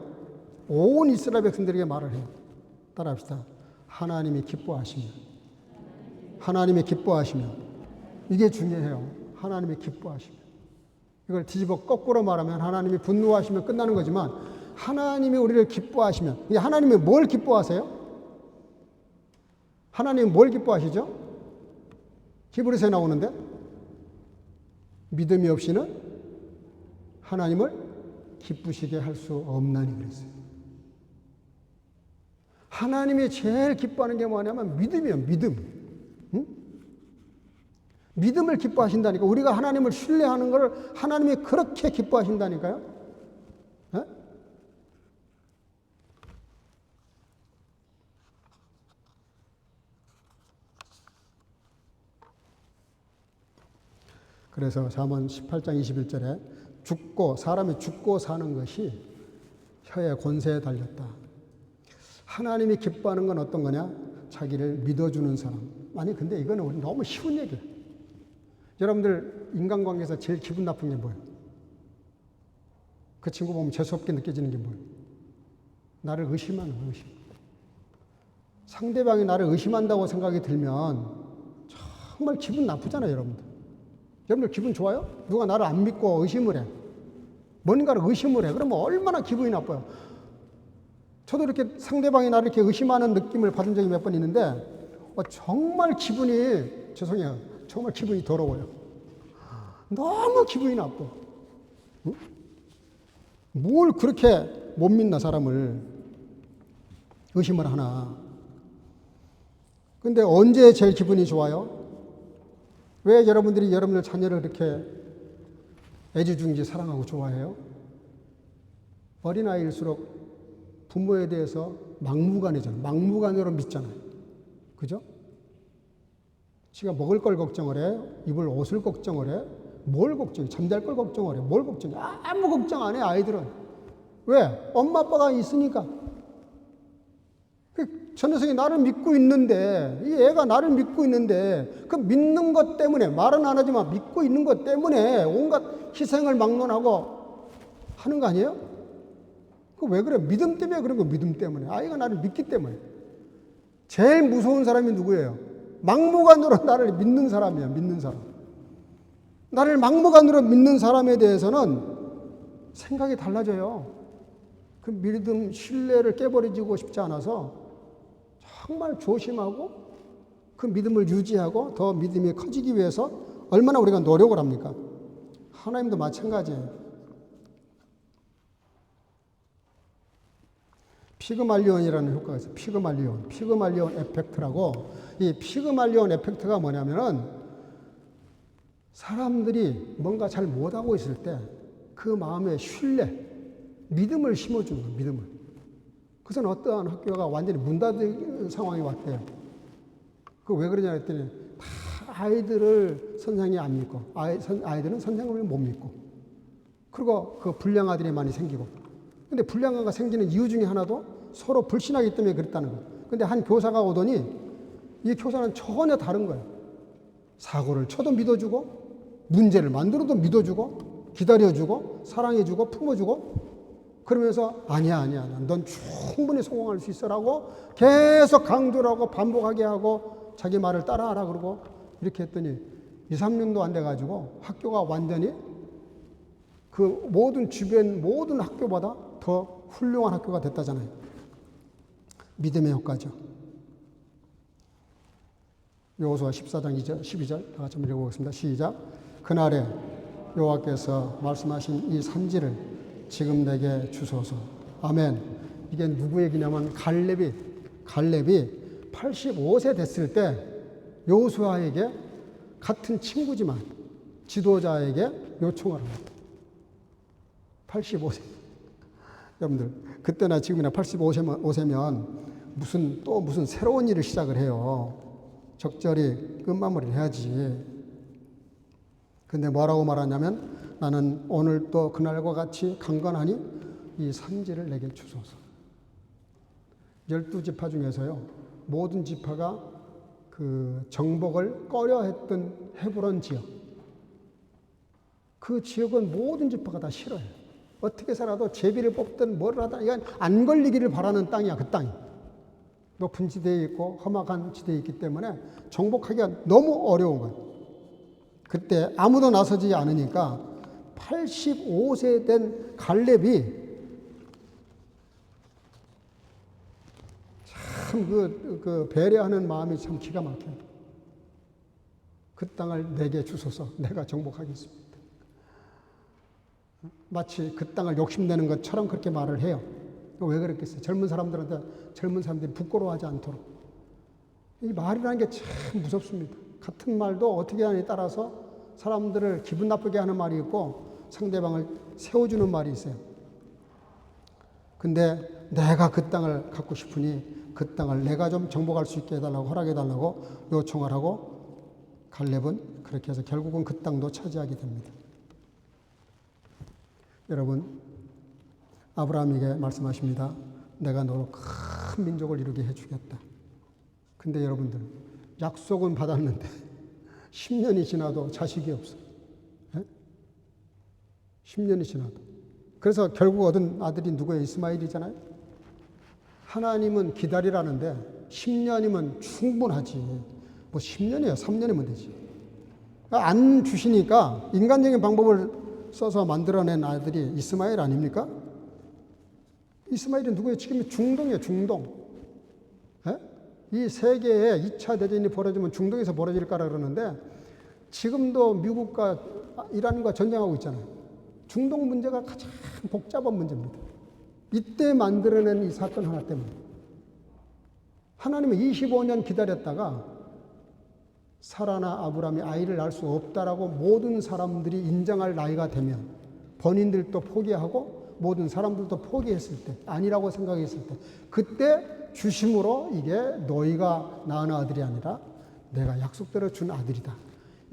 온 이스라엘 백성들에게 말을 해요. 따라합시다. 하나님이 기뻐하시면. 하나님이 기뻐하시면. 이게 중요해요. 하나님이 기뻐하시면. 이걸 뒤집어 거꾸로 말하면 하나님이 분노하시면 끝나는 거지만 하나님이 우리를 기뻐하시면. 하나님이 뭘 기뻐하세요? 하나님이 뭘 기뻐하시죠? 히브리서에 나오는데 믿음이 없이는 하나님을 기쁘시게 할 수 없나니 그랬어요. 하나님이 제일 기뻐하는 게 뭐냐면 믿음이에요. 믿음. 응? 믿음을 기뻐하신다니까. 우리가 하나님을 신뢰하는 걸 하나님이 그렇게 기뻐하신다니까요. 네? 그래서 잠언 18장 21절에 사람이 죽고 사는 것이 혀의 권세에 달렸다. 하나님이 기뻐하는 건 어떤 거냐? 자기를 믿어주는 사람. 아니 근데 이거는 너무 쉬운 얘기예요. 여러분들 인간관계에서 제일 기분 나쁜 게 뭐예요? 그 친구 보면 재수없게 느껴지는 게 뭐예요? 나를 의심하는 거예요. 의심. 상대방이 나를 의심한다고 생각이 들면 정말 기분 나쁘잖아요. 여러분들 기분 좋아요? 누가 나를 안 믿고 의심을 해. 뭔가를 의심을 해. 그러면 얼마나 기분이 나빠요. 저도 이렇게 상대방이 나를 이렇게 의심하는 느낌을 받은 적이 몇 번 있는데 정말 기분이 죄송해요. 정말 기분이 더러워요. 너무 기분이 나빠. 응? 뭘 그렇게 못 믿나 사람을 의심을 하나. 근데 언제 제일 기분이 좋아요? 왜 여러분들이 여러분들 자녀를 그렇게 애지중지 사랑하고 좋아해요? 어린아이일수록 부모에 대해서 막무가내잖아요. 막무가내로 믿잖아요. 그죠? 지가 먹을 걸 걱정을 해? 입을 옷을 걱정을 해? 뭘 걱정해? 잠잘 걸 걱정을 해? 뭘 걱정해? 아무 걱정 안 해, 아이들은. 왜? 엄마, 아빠가 있으니까. 저 녀석이 나를 믿고 있는데, 이 애가 나를 믿고 있는데, 그 믿는 것 때문에, 말은 안 하지만 믿고 있는 것 때문에 온갖 희생을 막론하고 하는 거 아니에요? 그 왜 그래? 믿음 때문에 그런 거, 믿음 때문에. 아이가 나를 믿기 때문에. 제일 무서운 사람이 누구예요? 막무가내로 나를 믿는 사람이야, 믿는 사람. 나를 막무가내로 믿는 사람에 대해서는 생각이 달라져요. 그 믿음, 신뢰를 깨버리고 싶지 않아서 정말 조심하고 그 믿음을 유지하고 더 믿음이 커지기 위해서 얼마나 우리가 노력을 합니까? 하나님도 마찬가지예요. 피그말리온이라는 효과가 있어요. 피그말리온 에펙트라고. 이 피그말리온 에펙트가 뭐냐면은 사람들이 뭔가 잘 못하고 있을 때 그 마음에 신뢰, 믿음을 심어주는 거예요. 믿음을. 그래서 어떠한 학교가 완전히 문 닫은 상황이 왔대요. 그 왜 그러냐 했더니 다 아이들을 선생님이 안 믿고 아이들은 선생님을 못 믿고 그리고 그 불량 아들이 많이 생기고 근데 불량아가 생기는 이유 중에 하나도 서로 불신하기 때문에 그랬다는 거예요. 근데 한 교사가 오더니 이 교사는 전혀 다른 거예요. 사고를 쳐도 믿어주고 문제를 만들어도 믿어주고 기다려주고 사랑해주고 품어주고 그러면서 아니야 넌 충분히 성공할 수 있어라고 계속 강조를 하고 반복하게 하고 자기 말을 따라하라 그러고 이렇게 했더니 2, 3년도 안 돼가지고 학교가 완전히 그 모든 주변 모든 학교보다 더 훌륭한 학교가 됐다잖아요. 믿음의 효과죠. 여호수아 14장 2절, 12절 다 같이 한번 읽어보겠습니다. 시작. 그날에 여호와께서 말씀하신 이 산지를 지금 내게 주소서. 아멘. 이게 누구 얘기냐면 갈렙이 85세 됐을 때 여호수아에게 같은 친구지만 지도자에게 요청을 합니다. 85세. 여러분들 그때나 지금이나 85세면 무슨 새로운 일을 시작을 해요. 적절히 끝마무리를 해야지. 근데 뭐라고 말하냐면 나는 오늘 또 그날과 같이 강건하니 이 산지를 내게 주소서. 12지파 중에서요. 모든 지파가 그 정복을 꺼려했던 헤브론 지역. 그 지역은 모든 지파가 다 싫어해요. 어떻게 살아도 제비를 뽑든 뭘 하든 이건 안 걸리기를 바라는 땅이야. 그 땅이. 높은 지대에 있고 험악한 지대에 있기 때문에 정복하기가 너무 어려운 거예요. 그때 아무도 나서지 않으니까 85세 된 갈렙이 참 그 배려하는 마음이 참 기가 막혀요. 그 땅을 내게 주소서. 내가 정복하겠습니다. 마치 그 땅을 욕심내는 것처럼 그렇게 말을 해요. 왜 그랬겠어요? 젊은 사람들이 부끄러워하지 않도록. 이 말이라는 게 참 무섭습니다. 같은 말도 어떻게 하느냐에 따라서 사람들을 기분 나쁘게 하는 말이 있고 상대방을 세워주는 말이 있어요. 근데 내가 그 땅을 갖고 싶으니 그 땅을 내가 좀 정복할 수 있게 해달라고 허락해달라고 요청을 하고 갈렙은 그렇게 해서 결국은 그 땅도 차지하게 됩니다. 여러분 아브라함에게 말씀하십니다. 내가 너로 큰 민족을 이루게 해주겠다. 근데 여러분들 약속은 받았는데 10년이 지나도 자식이 없어. 10년이 지나도. 그래서 결국 얻은 아들이 누구예요? 이스마엘이잖아요. 하나님은 기다리라는데 10년이면 충분하지. 뭐 10년이야 3년이면 되지. 안 주시니까 인간적인 방법을 써서 만들어낸 아들이 이스마엘 아닙니까? 이스마엘이 누구예요? 지금 중동이에요. 중동. 이 세계에 2차 대전이 벌어지면 중동에서 벌어질 거라 그러는데 지금도 미국과 이란과 전쟁하고 있잖아요. 중동 문제가 가장 복잡한 문제입니다. 이때 만들어낸 이 사건 하나 때문에 하나님은 25년 기다렸다가 사라나 아브라함이 아이를 낳을 수 없다라고 모든 사람들이 인정할 나이가 되면 본인들도 포기하고 모든 사람들도 포기했을 때, 아니라고 생각했을 때, 그때 주심으로 이게 너희가 낳은 아들이 아니라 내가 약속대로 준 아들이다.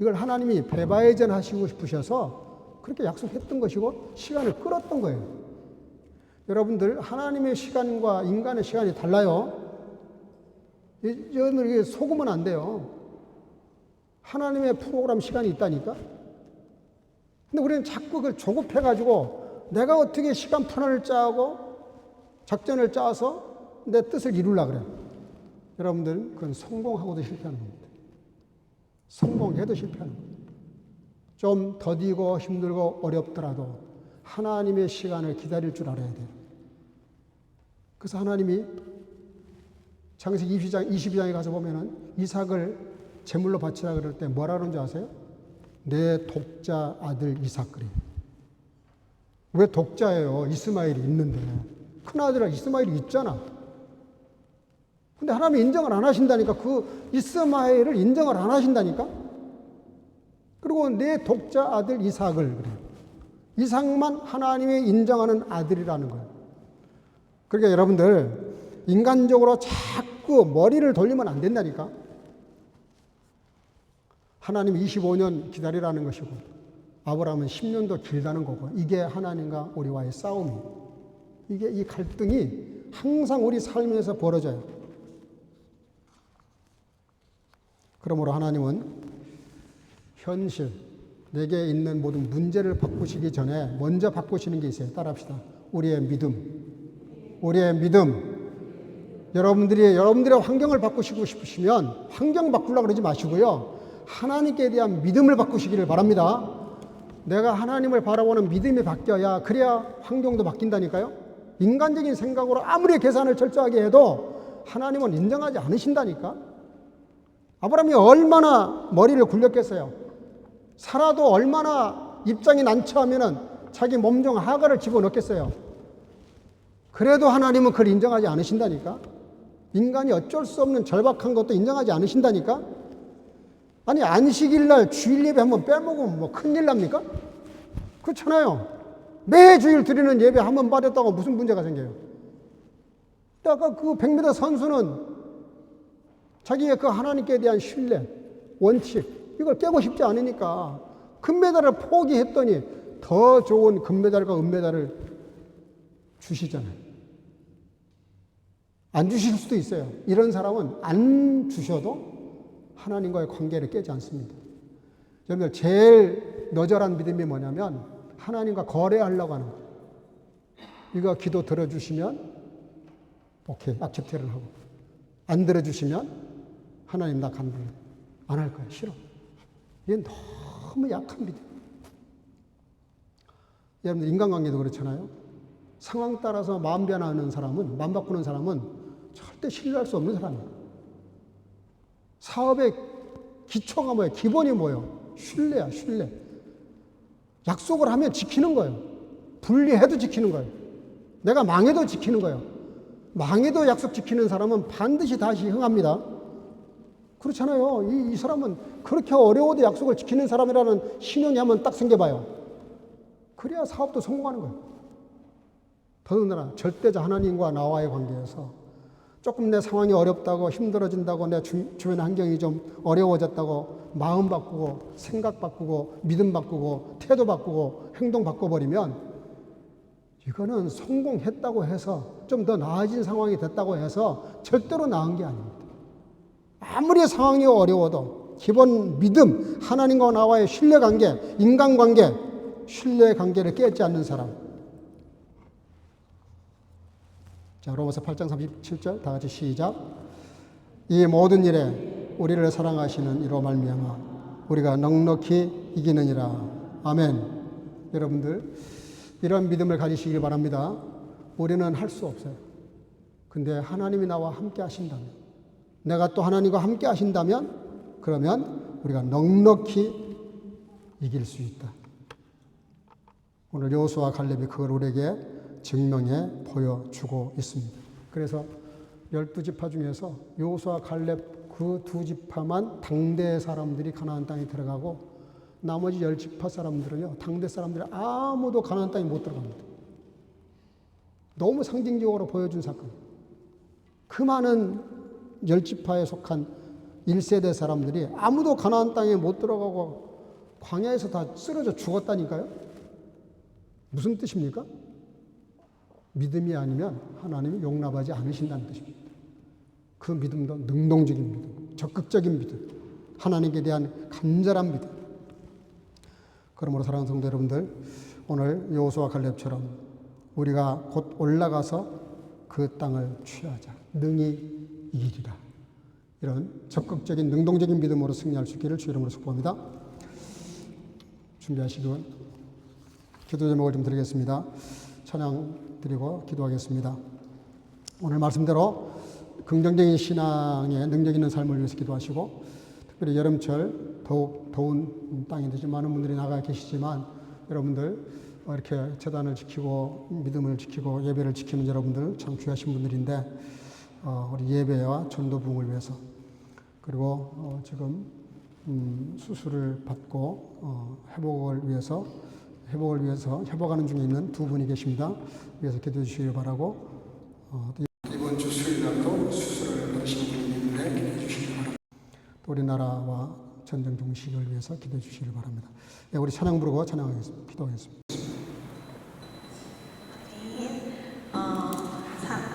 이걸 하나님이 배바해전 하시고 싶으셔서 그렇게 약속했던 것이고 시간을 끌었던 거예요. 여러분들, 하나님의 시간과 인간의 시간이 달라요. 여러분들 이게 속으면 안 돼요. 하나님의 프로그램 시간이 있다니까. 근데 우리는 자꾸 그걸 조급해가지고 내가 어떻게 시간 플랜을 짜고 작전을 짜서 내 뜻을 이루려고 그래요. 여러분들, 그건 성공하고도 실패하는 겁니다. 성공해도 실패하는 겁니다. 좀 더디고 힘들고 어렵더라도 하나님의 시간을 기다릴 줄 알아야 돼요. 그래서 하나님이 창세기 22장에 가서 보면은 이삭을 제물로 바치라 그럴 때 뭐라 그러는 줄 아세요? 내 독자 아들 이삭 그래요. 왜 독자예요? 이스마엘이 있는데. 큰아들 이스마엘이 있잖아. 근데 하나님이 인정을 안 하신다니까. 그 이스마엘을 인정을 안 하신다니까. 그리고 내 독자 아들 이삭을 그래요. 이삭만 하나님이 인정하는 아들이라는 거예요. 그러니까 여러분들, 인간적으로 자꾸 머리를 돌리면 안 된다니까. 하나님 25년 기다리라는 것이고 아브라함은 10년도 길다는 거고, 이게 하나님과 우리와의 싸움이에요. 이게 이 갈등이 항상 우리 삶에서 벌어져요. 그러므로 하나님은 현실, 내게 있는 모든 문제를 바꾸시기 전에 먼저 바꾸시는 게 있어요. 따라합시다. 우리의 믿음. 우리의 믿음. 여러분들의 환경을 바꾸시고 싶으시면 환경 바꾸려고 그러지 마시고요. 하나님께 대한 믿음을 바꾸시기를 바랍니다. 내가 하나님을 바라보는 믿음이 바뀌어야, 그래야 환경도 바뀐다니까요. 인간적인 생각으로 아무리 계산을 철저하게 해도 하나님은 인정하지 않으신다니까. 아브라함이 얼마나 머리를 굴렸겠어요. 사라도 얼마나 입장이 난처하면은 자기 몸종 하가를 집어넣겠어요. 그래도 하나님은 그걸 인정하지 않으신다니까. 인간이 어쩔 수 없는 절박한 것도 인정하지 않으신다니까. 아니, 안식일 날 주일 예배 한번 빼먹으면 뭐 큰일 납니까? 그렇잖아요. 매주일 드리는 예배 한번 빠졌다고 무슨 문제가 생겨요? 아까 그 100m 선수는 자기의 그 하나님께 대한 신뢰, 원칙, 이걸 깨고 싶지 않으니까 금메달을 포기했더니 더 좋은 금메달과 은메달을 주시잖아요. 안 주실 수도 있어요. 이런 사람은 안 주셔도 하나님과의 관계를 깨지 않습니다. 여러분들, 제일 너절한 믿음이 뭐냐면 하나님과 거래하려고 하는 거예요. 이거 기도 들어주시면 오케이, 악cep트를 하고, 안 들어주시면 하나님 나 간불 안 할 거야, 싫어. 이게 너무 약한 믿음. 여러분들, 인간관계도 그렇잖아요. 상황 따라서 마음 변하는 사람은, 마음 바꾸는 사람은 절대 신뢰할 수 없는 사람이에요. 사업의 기초가 뭐예요? 기본이 뭐예요? 신뢰야, 신뢰. 약속을 하면 지키는 거예요. 분리해도 지키는 거예요. 내가 망해도 지키는 거예요. 망해도 약속 지키는 사람은 반드시 다시 흥합니다. 그렇잖아요. 이 사람은 그렇게 어려워도 약속을 지키는 사람이라는 신용이 한번 딱 생겨봐요. 그래야 사업도 성공하는 거예요. 더군다나 절대자 하나님과 나와의 관계에서 조금 내 상황이 어렵다고, 힘들어진다고, 내 주변 환경이 좀 어려워졌다고 마음 바꾸고 생각 바꾸고 믿음 바꾸고 태도 바꾸고 행동 바꿔버리면 이거는 성공했다고 해서, 좀 더 나아진 상황이 됐다고 해서 절대로 나은 게 아닙니다. 아무리 상황이 어려워도 기본 믿음, 하나님과 나와의 신뢰관계, 인간관계, 신뢰관계를 깨지 않는 사람. 자, 로마서 8장 37절 다 같이 시작. 이 모든 일에 우리를 사랑하시는 이로 말미암아 우리가 넉넉히 이기느니라. 아멘. 여러분들, 이런 믿음을 가지시길 바랍니다. 우리는 할 수 없어요. 근데 하나님이 나와 함께 하신다면, 내가 또 하나님과 함께 하신다면, 그러면 우리가 넉넉히 이길 수 있다. 오늘 여호수아와 갈렙이 그걸 우리에게 증명해 보여주고 있습니다. 그래서 12지파 중에서 여호수아와 갈렙 그 2지파만 당대 사람들이 가나안 땅에 들어가고 나머지 10지파 사람들은요, 당대 사람들이 아무도 가나안 땅에 못 들어갑니다. 너무 상징적으로 보여준 사건. 그 많은 10지파에 속한 1세대 사람들이 아무도 가나안 땅에 못 들어가고 광야에서 다 쓰러져 죽었다니까요. 무슨 뜻입니까? 믿음이 아니면 하나님이 용납하지 않으신다는 뜻입니다. 그 믿음도 능동적인 믿음, 적극적인 믿음, 하나님께 대한 간절한 믿음. 그러므로 사랑하는 성도 여러분들, 오늘 여호수아 갈렙처럼 우리가 곧 올라가서 그 땅을 취하자. 능히 이기리라. 이런 적극적인 능동적인 믿음으로 승리할 수 있기를 주 이름으로 축복합니다. 준비하시고 기도 제목을 좀 드리겠습니다. 찬양 드리고 기도하겠습니다. 오늘 말씀대로 긍정적인 신앙에 능력 있는 삶을 위해서 기도하시고, 특별히 여름철 더욱 더운 땅인데 많은 분들이 나가 계시지만 여러분들 이렇게 재단을 지키고 믿음을 지키고 예배를 지키는 여러분들 참 귀하신 분들인데, 우리 예배와 전도 부흥을 위해서, 그리고 지금 수술을 받고 회복을 위해서 회복하는 중에 있는 두 분이 계십니다. 위해서 기도해 주시길 바라고, 이번 주 수요일날도 수술을 받으신 분이 있는데 기도해 주시길 바랍니다. 또 우리나라와 전쟁 종식을 위해서 기도해 주시길 바랍니다. 네, 우리 찬양 부르고 찬양하겠습니다. 기도하겠습니다.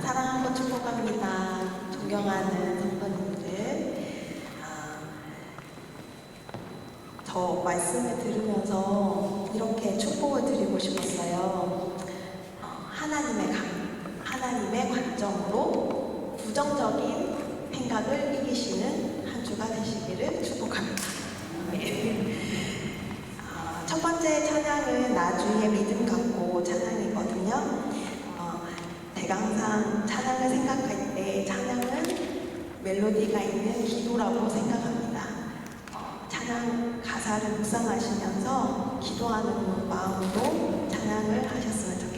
사랑하고 축복합니다. 존경하는 성도님들, 저 말씀을 들으면서 이렇게 축복을 드리고 싶었어요. 하나님의 관점으로 부정적인 생각을 이기시는 한 주가 되시기를 축복합니다. 첫 번째 찬양은 나주의 믿음 갖고 찬양이거든요. 제가 항상 찬양을 생각할 때 찬양은 멜로디가 있는 기도라고 생각합니다. 찬양 가사를 묵상하시면서 기도하는 마음으로 찬양을 하셨으면 좋겠습니다.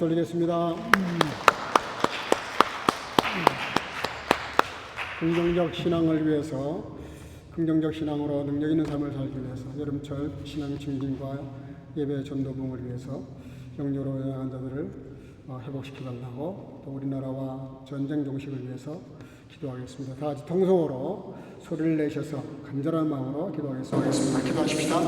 올리겠습니다. 긍정적 신앙을 위해서, 긍정적 신앙으로 능력 있는 삶을 살기 위해서, 여름철 신앙 증진과 예배 전도봉을 위해서 영유로 연약한 자들을 회복시켜달라고, 또 우리나라와 전쟁 종식을 위해서 기도하겠습니다. 다 같이 통성으로 소리를 내셔서 간절한 마음으로 기도하겠습니다. 기도하십시다.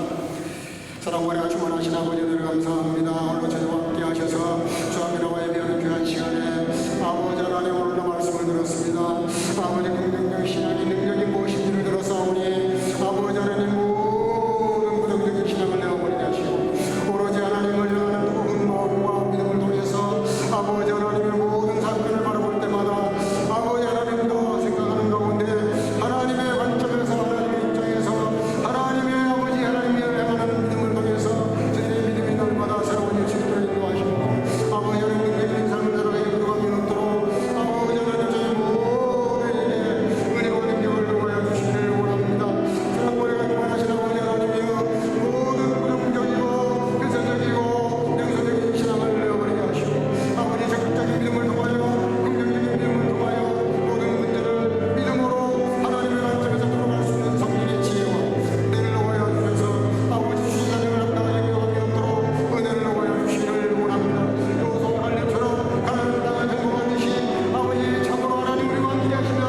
사랑과 충만하신 아버지를 감사합니다. 오늘도 저희와 함께 하셔서 주 앞에 나와 예배하는 귀한 시간에 아버지 하나님 오늘도 말씀을 들었습니다. 아버지 긍정적 신앙의 능력이 무엇인지를 들었사오니 아버지 하나님 모든 부정적인 신앙을 내어버리게 하시고 오로지 하나님을 향하는 뜨거운 마음과 믿음을 통해서 아버지 하나님의 모든 사건을 바라볼 때마다 아버지 하나님도 생각하는 가운데 하나님의 관점에서 하나님의 입장에서 하나님의 아버지 하나님을 향하는 믿음을 통해서 저희의 믿음이 날마다 새로운 일치를 인도하시고 아버지 하나님 능력있는 삶을 살아가게 인도하며 넘도록 아버지 하나님 저희 모두에게 은혜와 능력을 요구하여 주시기를 원합니다. 사랑과 기만하신 아버지 하나님이여 모든 부정적이고 폐쇄적이고 영서적인 신앙을 내어버리게 하시고 아버지 적극적인 믿음을 통하여 긍정적인 믿음을 통하여 모든 문제를 믿음으로 하나님의 관점에서 풀어갈 수 있는 성령의 지혜와 은혜를 놓아여 주셔서 아버지 주신 사명을 합당하게 기도하며 넘도록 은혜를 놓아여 주시기를 원합니다. 요소 갈렙처럼 가나안 땅을 정복하듯이 아버지 참으로 하나님 우리와 함께 하시면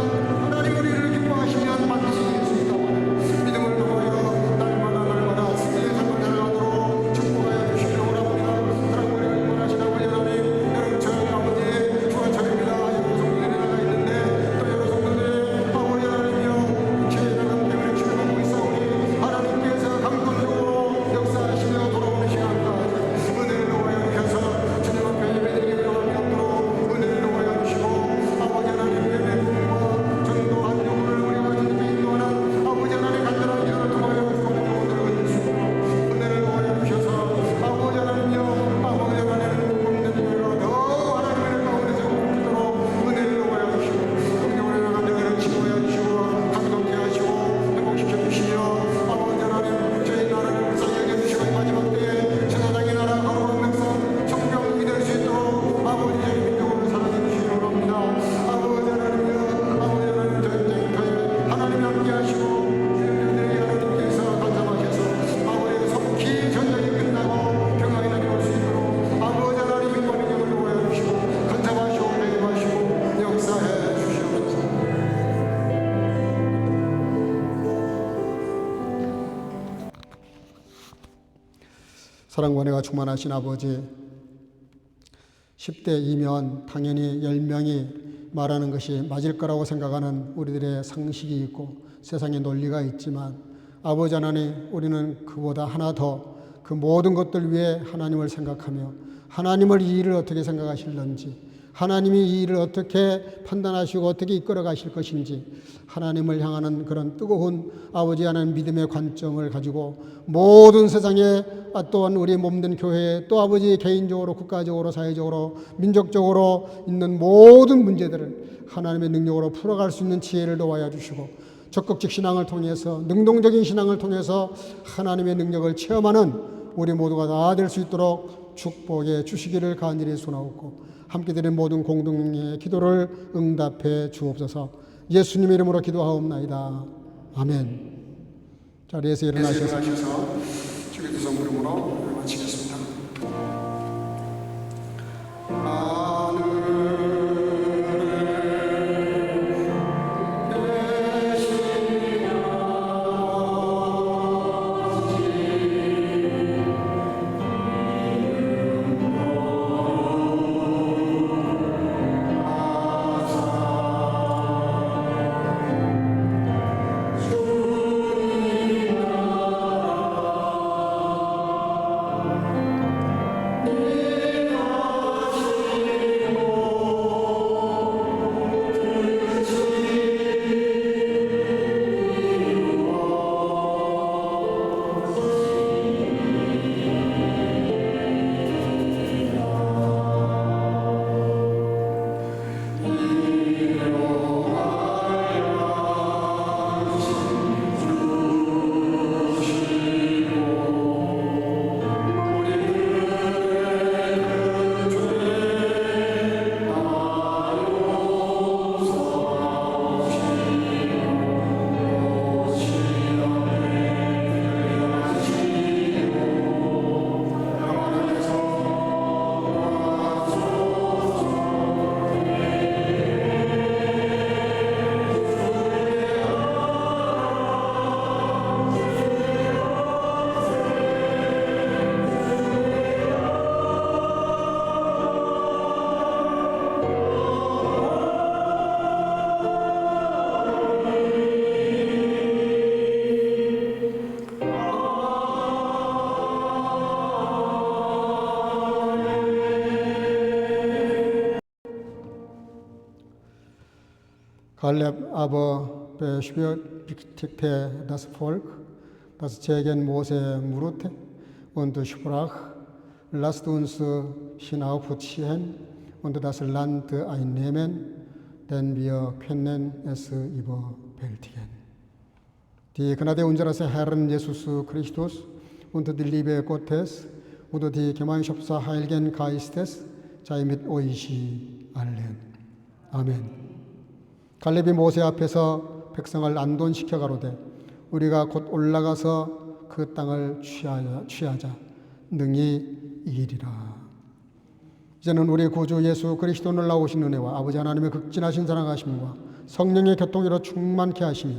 하나님 우리를 기뻐하시면 반드시 이길 수 있다고 하는 믿음을 통하여 날마다 승리의 삶을 살아가도록 축복하여 주시기를 원합니다. 사랑과 기만하신 아버지 하나님 여름철 아버지 휴가철입니다. 여러 성도들이 나가 있는데 또 여러 성도들이 아버지 하나님이여 육체의 나감 때문에 치료받고 있사오니 하나님께서 강권적으로 역사하시며 돌아오는 시간까지 은혜를 놓아여 주셔서 주님 앞에 예배드리기 위함이 없도록 은혜를 놓아여 주시고 아버지 하나님 예배과 전도한 영혼을 우리가 주님께 인도하는 아버지 하나님 간절한 기도를 통하여 성도들을 주시고 은혜를 놓아여 주셔서 아버지 하나님이여 아버지 하나님 복된 교회가 더 하나님의 가운데서 복되도록 은혜를 놓아여 주시고 성령으로 나간 자들을 치료하여 주시고 감동케 하시고 회복시켜 주시며 아버지 하나님 저희 나라를 불쌍히 여겨주시고 이 마지막 때에 천하장의 나라 거룩한 백성 성경이 될 수 있도록 아버지 저희 민족을 사랑해 주시기 원합니다. 아버지 하나님이여 아버지 하나님 전쟁터에 하나님이 함께 하시고 주님들에게 하나님께서 간섭하셔서 아버지 속히 전쟁이 끝나고 평안이 나올 수 있도록 아버지 하나님 인권 능력을 놓아여 주시고 간섭하시고 배임하시고 역사해 주시옵소서. 사랑과 은혜가 충만하신 아버지, 10대이면 당연히 10명이 말하는 것이 맞을 거라고 생각하는 우리들의 상식이 있고 세상의 논리가 있지만 아버지 하나님 우리는 그보다 하나 더 그 모든 것들 위해 하나님을 생각하며 하나님을 이 일을 어떻게 생각하실는지 하나님이 이 일을 어떻게 판단하시고 어떻게 이끌어 가실 것인지 하나님을 향하는 그런 뜨거운 아버지 하나님 믿음의 관점을 가지고 모든 세상에 또한 우리 몸된 교회에 또 아버지 개인적으로 국가적으로 사회적으로 민족적으로 있는 모든 문제들을 하나님의 능력으로 풀어갈 수 있는 지혜를 놓아야 주시고 적극적 신앙을 통해서 능동적인 신앙을 통해서 하나님의 능력을 체험하는 우리 모두가 다 될 수 있도록 축복해 주시기를 간절히 소나옵고 함께 드린 모든 공동의 기도를 응답해 주옵소서. 예수님의 이름으로 기도하옵나이다. 아멘. 자리에서 일어나셔서 주의 두 손 이름으로 마치겠습니다. Kaleb aber beschwörte das Volk, das gegen Mose murrte und sprach: Lasst uns hinaufziehen und das Land einnehmen, denn wir können es überwältigen. Die Gnade unseres Herrn Jesus Christus und die Liebe Gottes und die Gemeinschaft des Heiligen Geistes sei mit euch allen. 아멘. 갈렙이 모세 앞에서 백성을 안돈시켜 가로되 우리가 곧 올라가서 그 땅을 취하자 능히 이기리라. 이제는 우리 구주 예수 그리스도 놀라우신 은혜와 아버지 하나님의 극진하신 사랑하심과 성령의 교통으로 충만케 하심이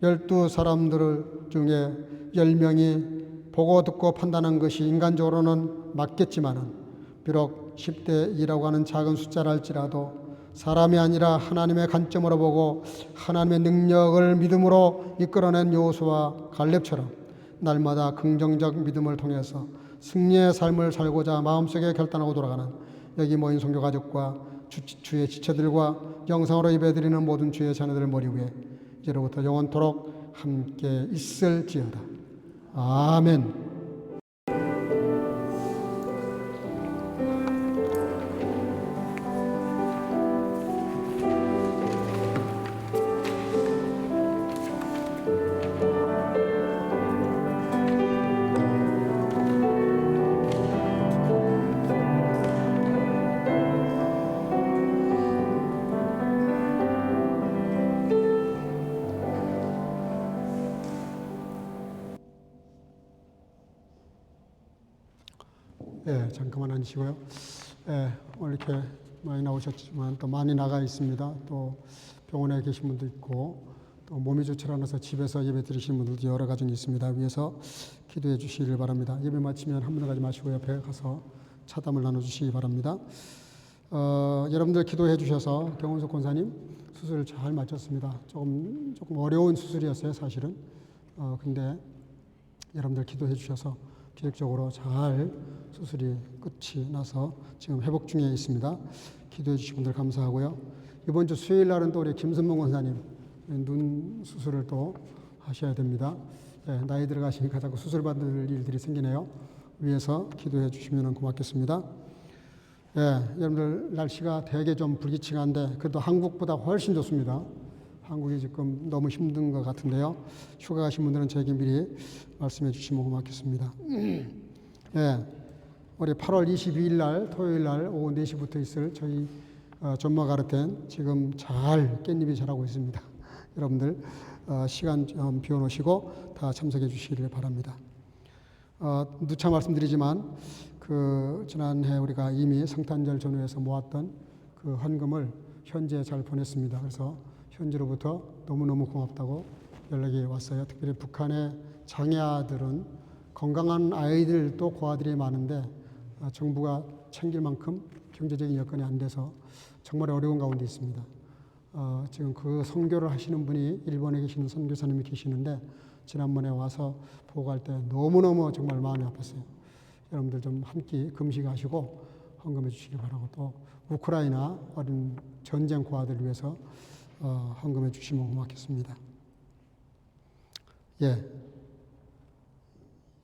12사람들 중에 10명이 보고 듣고 판단한 것이 인간적으로는 맞겠지만은 비록 10대 2라고 하는 작은 숫자랄지라도 사람이 아니라 하나님의 관점으로 보고 하나님의 능력을 믿음으로 이끌어낸 여호수아와 갈렙처럼 날마다 긍정적 믿음을 통해서 승리의 삶을 살고자 마음속에 결단하고 돌아가는 여기 모인 성도 가족과 주의 지체들과 영상으로 예배드리는 모든 주의 자녀들 머리 위에 이제로부터 영원토록 함께 있을지어다. 아멘. 잠깐만 앉으시고요. 오늘 이렇게 많이 나오셨지만 또 많이 나가 있습니다. 또 병원에 계신 분도 있고 또 몸이 좋지 않아서 집에서 예배 드리시는 분들도 여러 가정이 있습니다. 위해서 기도해 주시기를 바랍니다. 예배 마치면 한 분 가지 마시고 옆에 가서 차담을 나눠주시기 바랍니다. 여러분들 기도해 주셔서 경원석 권사님 수술을 잘 마쳤습니다. 조금 어려운 수술이었어요, 사실은. 근데 여러분들 기도해 주셔서 기적적으로 잘 수술이 끝이 나서 지금 회복 중에 있습니다. 기도해 주신 분들 감사하고요. 이번 주 수요일 날은 또 우리 김선봉 권사님 눈 수술을 또 하셔야 됩니다. 나이 들어가시니까 자꾸 수술 받을 일들이 생기네요. 위에서 기도해 주시면 고맙겠습니다. 여러분들 날씨가 되게 좀 불규칙한데 그래도 한국보다 훨씬 좋습니다. 한국이 지금 너무 힘든 것 같은데요. 휴가 가신 분들은 저에게 미리 말씀해 주시면 고맙겠습니다. 우리 8월 22일 날 토요일 날 오후 4시부터 있을 저희 전마 가르텐 지금 잘 깻잎이 자라고 있습니다. 여러분들 시간 좀 비워놓으시고 다 참석해 주시기를 바랍니다. 누차 말씀드리지만 지난해 우리가 이미 성탄절 전후에서 모았던 그 헌금을 현지에 잘 보냈습니다. 그래서 현지로부터 너무너무 고맙다고 연락이 왔어요. 특별히 북한의 장애아들은 건강한 아이들도 고아들이 많은데 정부가 챙길 만큼 경제적인 여건이 안 돼서 정말 어려운 가운데 있습니다. 지금 그 선교를 하시는 분이 일본에 계시는 선교사님이 계시는데 지난번에 와서 보고 갈 때 너무너무 정말 마음이 아팠어요. 여러분들 좀 함께 금식하시고 헌금해 주시기 바라고 또 우크라이나 어린 전쟁 고아들을 위해서 헌금해 주시면 고맙겠습니다.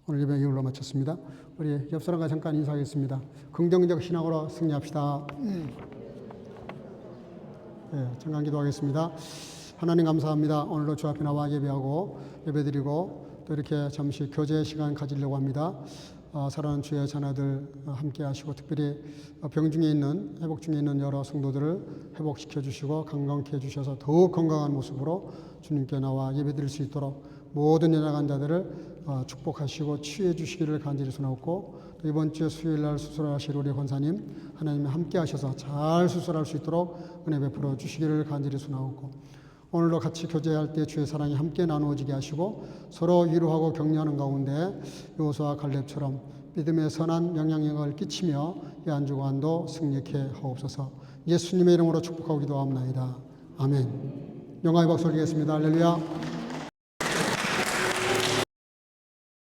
오늘 예배 이걸로 마쳤습니다. 우리 옆 사람과 잠깐 인사하겠습니다. 긍정적 신앙으로 승리합시다. 잠깐 기도하겠습니다. 하나님 감사합니다. 오늘도 주 앞에 나와 예배하고 예배드리고 또 이렇게 잠시 교제 시간 가지려고 합니다. 사랑하는 주의 자녀들 함께 하시고 특별히 병 중에 있는 회복 중에 있는 여러 성도들을 회복시켜 주시고 건강케 해 주셔서 더욱 건강한 모습으로 주님께 나와 예배드릴 수 있도록 모든 연약한 자들을 축복하시고 치유해 주시기를 간절히 소원하고 또 이번 주 수요일 날 수술하실 우리 권사님 하나님 함께 하셔서 잘 수술할 수 있도록 은혜 베풀어 주시기를 간절히 소원하고 오늘도 같이 교제할 때 주의 사랑이 함께 나누어지게 하시고 서로 위로하고 격려하는 가운데 여호수아와 갈렙처럼 믿음의 선한 영향력을 끼치며 이 한 주간도 승리케 하옵소서. 예수님의 이름으로 축복하고 기도합나이다. 아멘. 영광의 박수 올리겠습니다. 할렐루야.